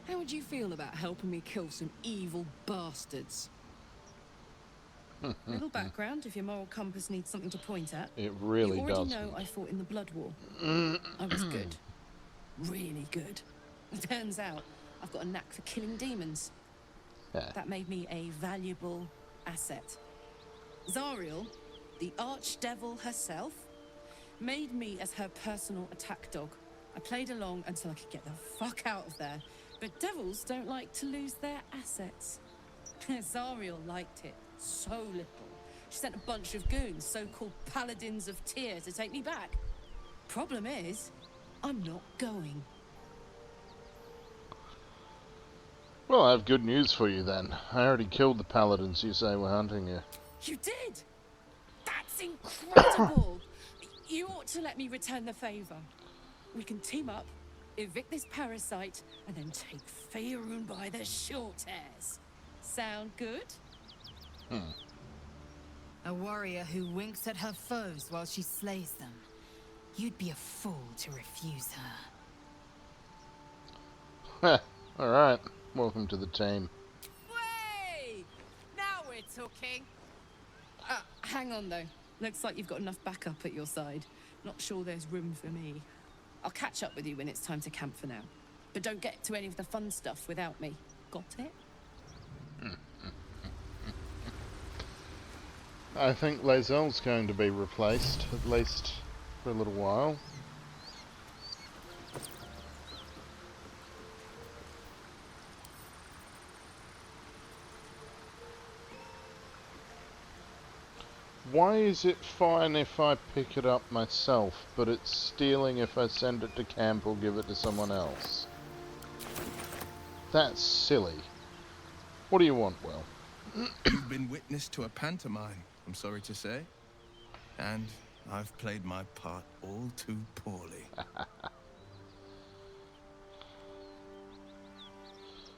How would you feel about helping me kill some evil bastards? Little background if your moral compass needs something to point at. It really you already does. know I fought in the Blood War. I was good. Really good. Turns out I've got a knack for killing demons. Yeah. That made me a valuable asset. Zariel, the archdevil herself, made me as her personal attack dog. I played along until I could get the fuck out of there. But devils don't like to lose their assets. Zariel liked it so little. She sent a bunch of goons, so-called paladins of Tyr, to take me back. Problem is, I'm not going. Well, I have good news for you then. I already killed the paladins you say were hunting you. You did? That's incredible! You ought to let me return the favor. We can team up, evict this parasite, and then take Faerun by the short hairs. Sound good? A warrior who winks at her foes while she slays them. You'd be a fool to refuse her. Alright, welcome to the team. Way! Now we're talking. Hang on though. Looks like you've got enough backup at your side. Not sure there's room for me. I'll catch up with you when it's time to camp for now. But don't get to any of the fun stuff without me. Got it? I think Lae'zel's going to be replaced, at least for a little while. Why is it fine if I pick it up myself, but it's stealing if I send it to camp or give it to someone else? That's silly. What do you want, Will? You've been witness to a pantomime, I'm sorry to say. And I've played my part all too poorly.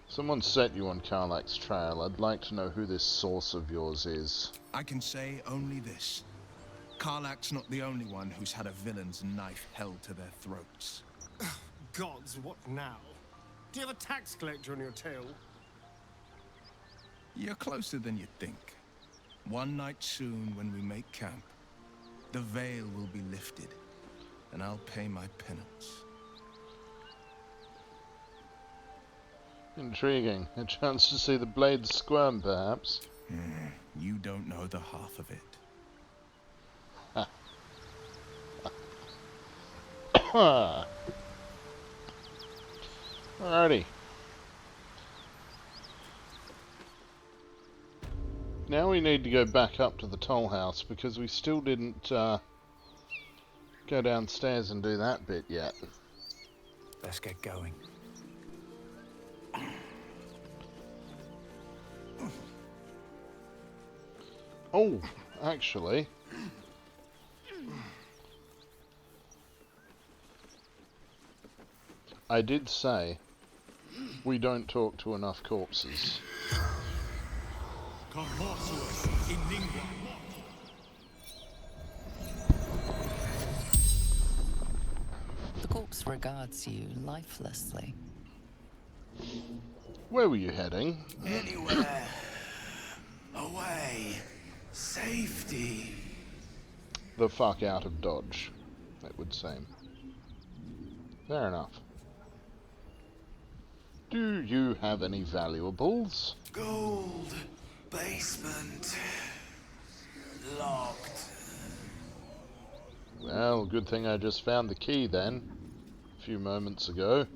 Someone set you on Karlak's trail. I'd like to know who this source of yours is. I can say only this. Karlak's not the only one who's had a villain's knife held to their throats. Gods, what now? Do you have a tax collector on your tail? You're closer than you think. One night soon when we make camp, the veil will be lifted. and I'll pay my penance. Intriguing. A chance to see the blades squirm, perhaps. You don't know the half of it. Alrighty. Now we need to go back up to the toll house because we still didn't go downstairs and do that bit yet. Let's get going. Oh, actually. I did say we don't talk to enough corpses. The corpse regards you lifelessly. Where were you heading? Anywhere. Away. Safety. The fuck out of Dodge, it would seem. Fair enough. Do you have any valuables? Gold. Basement. Locked. Well, good thing I just found the key then, a few moments ago.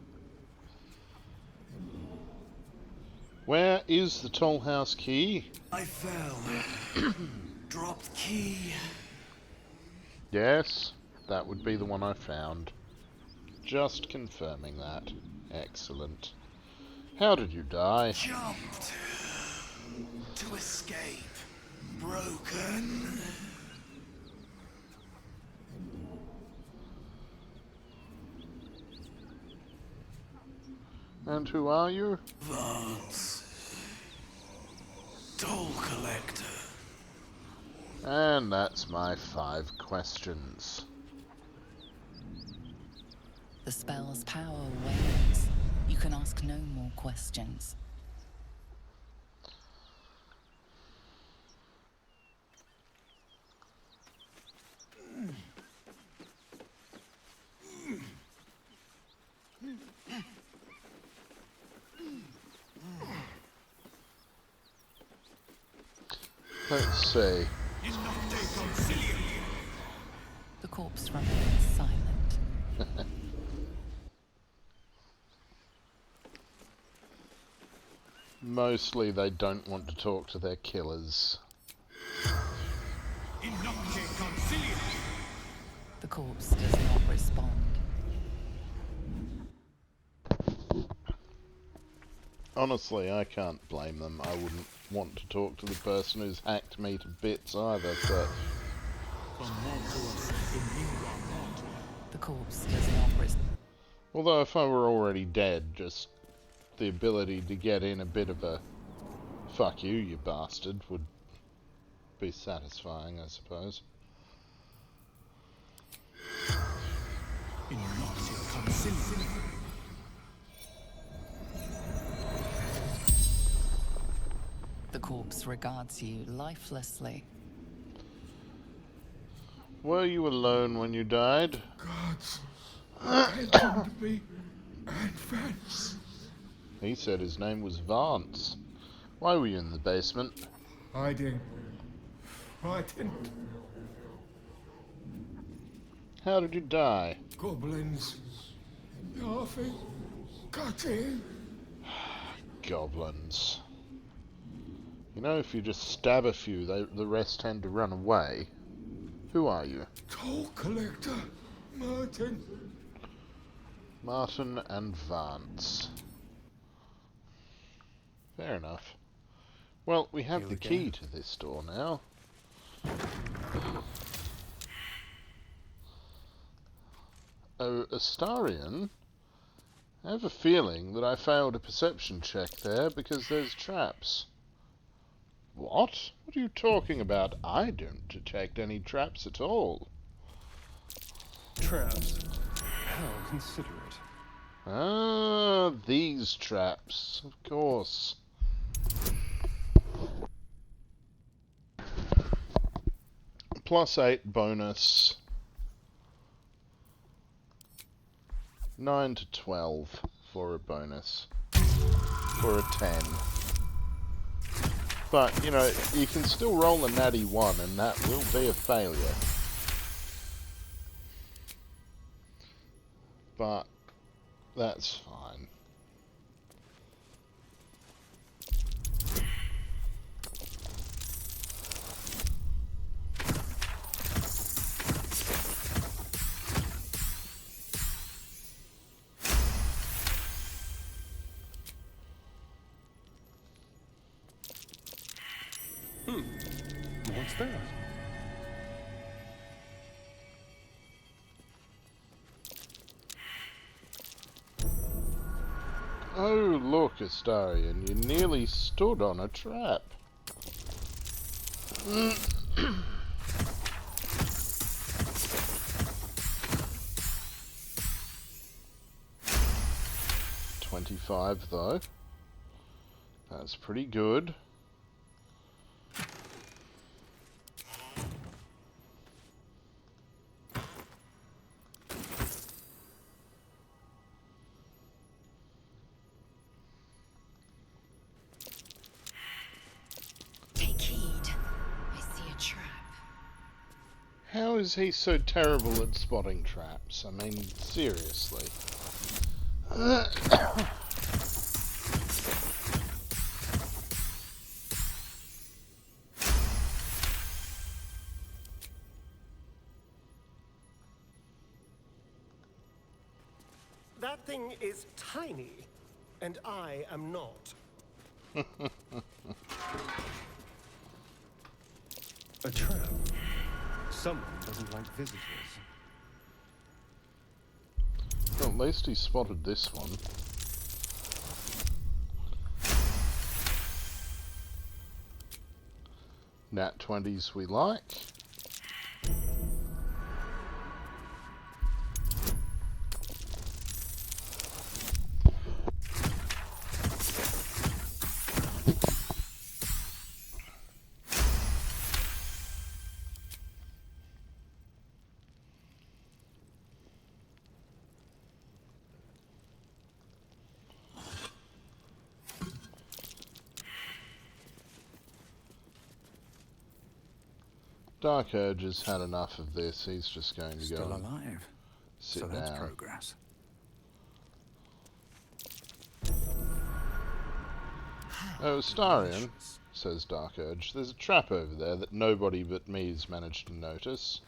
Where is the toll house key? I fell. Dropped key. Yes, that would be the one I found. Just confirming that. Excellent. How did you die? Jumped. To escape. Broken. And who are you? Vance. Toll collector. And that's my 5 questions. The spell's power wanes. You can ask no more questions. Let's see. The corpse remains silent. Mostly they don't want to talk to their killers. The corpse does not respond. Honestly, I can't blame them. I wouldn't want to talk to the person who's hacked me to bits either, but... The corpse does not respond. Although if I were already dead, just the ability to get in a bit of a fuck you, you bastard, would be satisfying, I suppose. The corpse regards you lifelessly. Were you alone when you died? Gods, attention to me and Vance. He said his name was Vance. Why were you in the basement? Hiding. Frightened. How did you die? Goblins. Laughing. Cutting. Goblins. You know, if you just stab a few, the rest tend to run away. Who are you? Toll collector. Martin. Martin and Vance. Fair enough. Well, we have the key to this door now. Oh, Astarion? I have a feeling that I failed a perception check there because there's traps. What? What are you talking about? I don't detect any traps at all. Traps? How considerate. Ah, these traps, of course. +8 bonus. 9 to 12 for a bonus. For a 10. But, you know, you can still roll a natty 1 and that will be a failure. But that's fine. What's that? Oh, look, Astarion, you nearly stood on a trap. 25 though. That's pretty good. Take heed. I see a trap. How is he so terrible at spotting traps? I mean, seriously. That thing is tiny, and I am not. A trap. Someone doesn't like visitors. Well, at least he spotted this one. Nat 20s we like. Dark Urge has had enough of this. He's just going to Still go and alive. sit So that's down. progress. Oh, Astarion, says Dark Urge, there's a trap over there that nobody but me has managed to notice.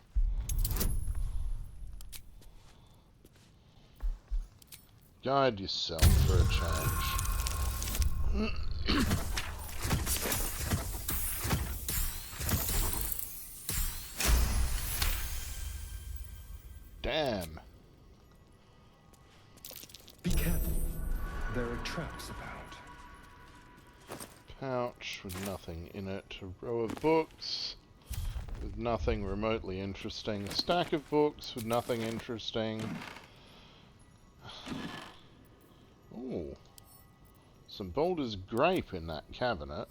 Guide yourself for a change. Damn. Be careful. There are traps about. Pouch with nothing in it. A row of books with nothing remotely interesting. A stack of books with nothing interesting. Ooh. Some Baldur's grape in that cabinet.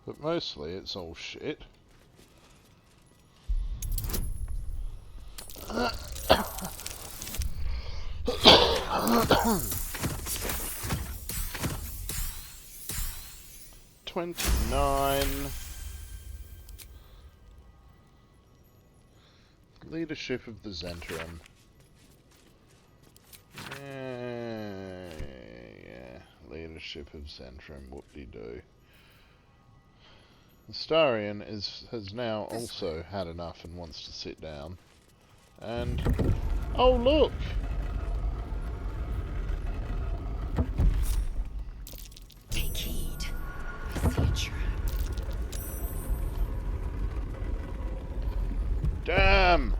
But mostly it's all shit. $29. Leadership of the Zentrum. Yeah. Leadership of Zentrum. Whoop-de-doo. Astarion has now also had enough and wants to sit down. And... oh, look! Take heed. I see a trap. Damn!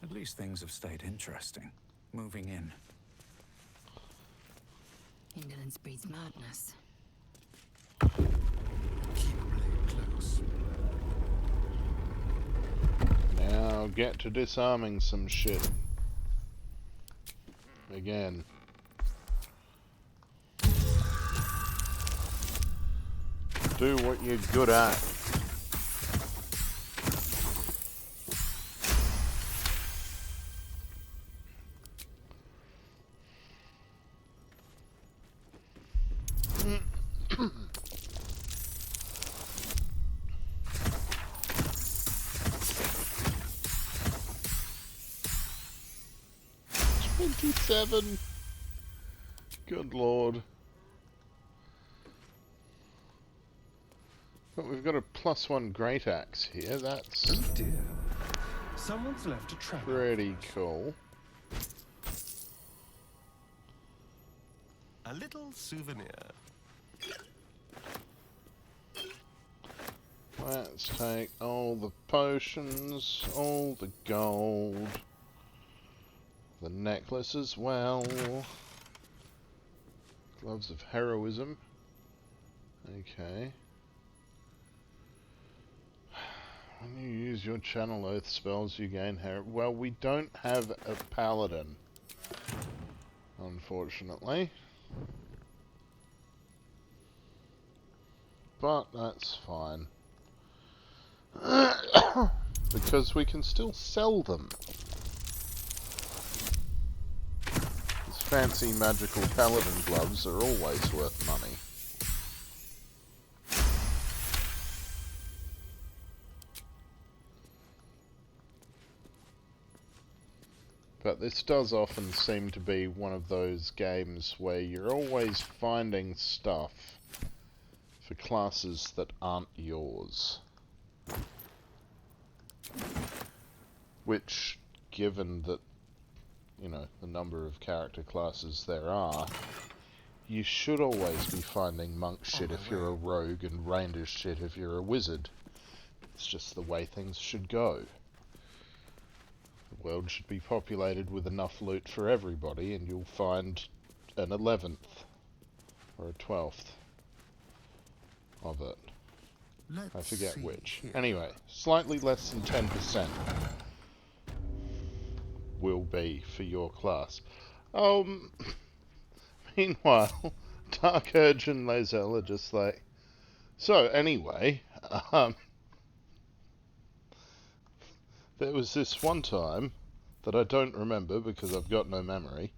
At least things have stayed interesting. Moving in. Indolence breeds madness. Keep playing close. Now get to disarming some shit. Again. do what you're good at. $27. Good lord. But we've got a +1 great axe here. That's oh dear. Someone's left a trap. Pretty cool. A little souvenir. Let's take all the potions, all the gold, the necklace as well. Gloves of heroism. Okay. When you use your channel oath spells, you gain well, we don't have a paladin, unfortunately. But that's fine. Because we can still sell them. These fancy magical paladin gloves are always worth money. But this does often seem to be one of those games where you're always finding stuff for classes that aren't yours. Which, given that, you know, the number of character classes there are, you should always be finding monk shit if you're a rogue and ranger shit if you're a wizard. It's just the way things should go. The world should be populated with enough loot for everybody, and you'll find an 11th or a 12th of it. I forget which. Anyway, slightly less than 10% will be for your class. Meanwhile, Dark Urge and Lae'zel are just like... So, anyway, there was this one time that I don't remember because I've got no memory.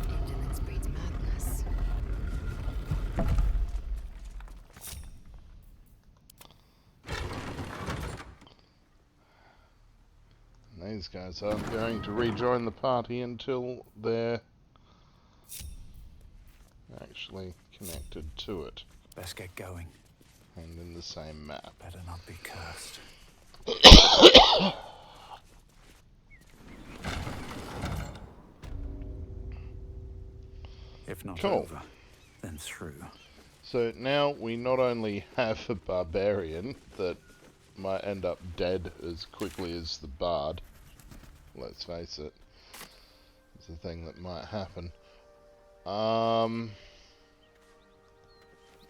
Indolence breeds madness. These guys aren't going to rejoin the party until they're actually connected to it. Let's get going. And in the same map. Better not be cursed. If not over, then through. So now we not only have a barbarian that might end up dead as quickly as the bard. Let's face it. It's a thing that might happen.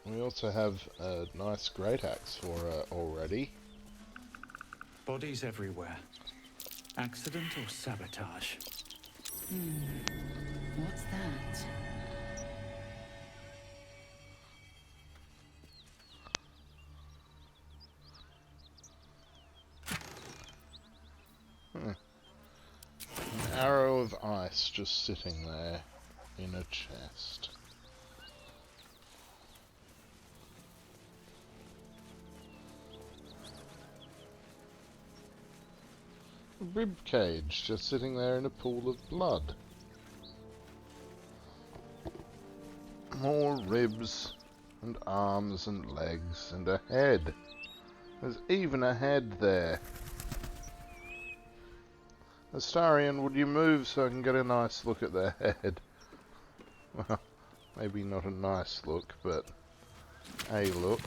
We also have a nice great axe for her already. Bodies everywhere. Accident or sabotage? What's that? An arrow of ice just sitting there in a chest. A rib cage just sitting there in a pool of blood. More ribs and arms and legs and a head. There's even a head there. Astarion, would you move so I can get a nice look at their head? Well, maybe not a nice look, but a look.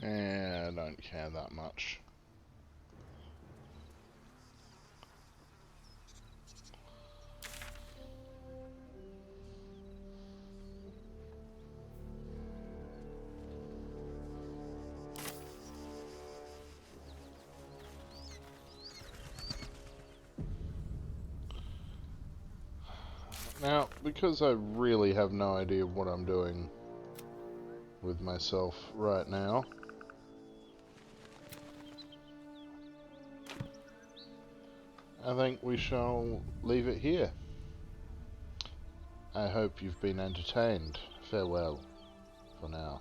Yeah, I don't care that much. Now, because I really have no idea what I'm doing with myself right now, I think we shall leave it here. I hope you've been entertained. Farewell for now.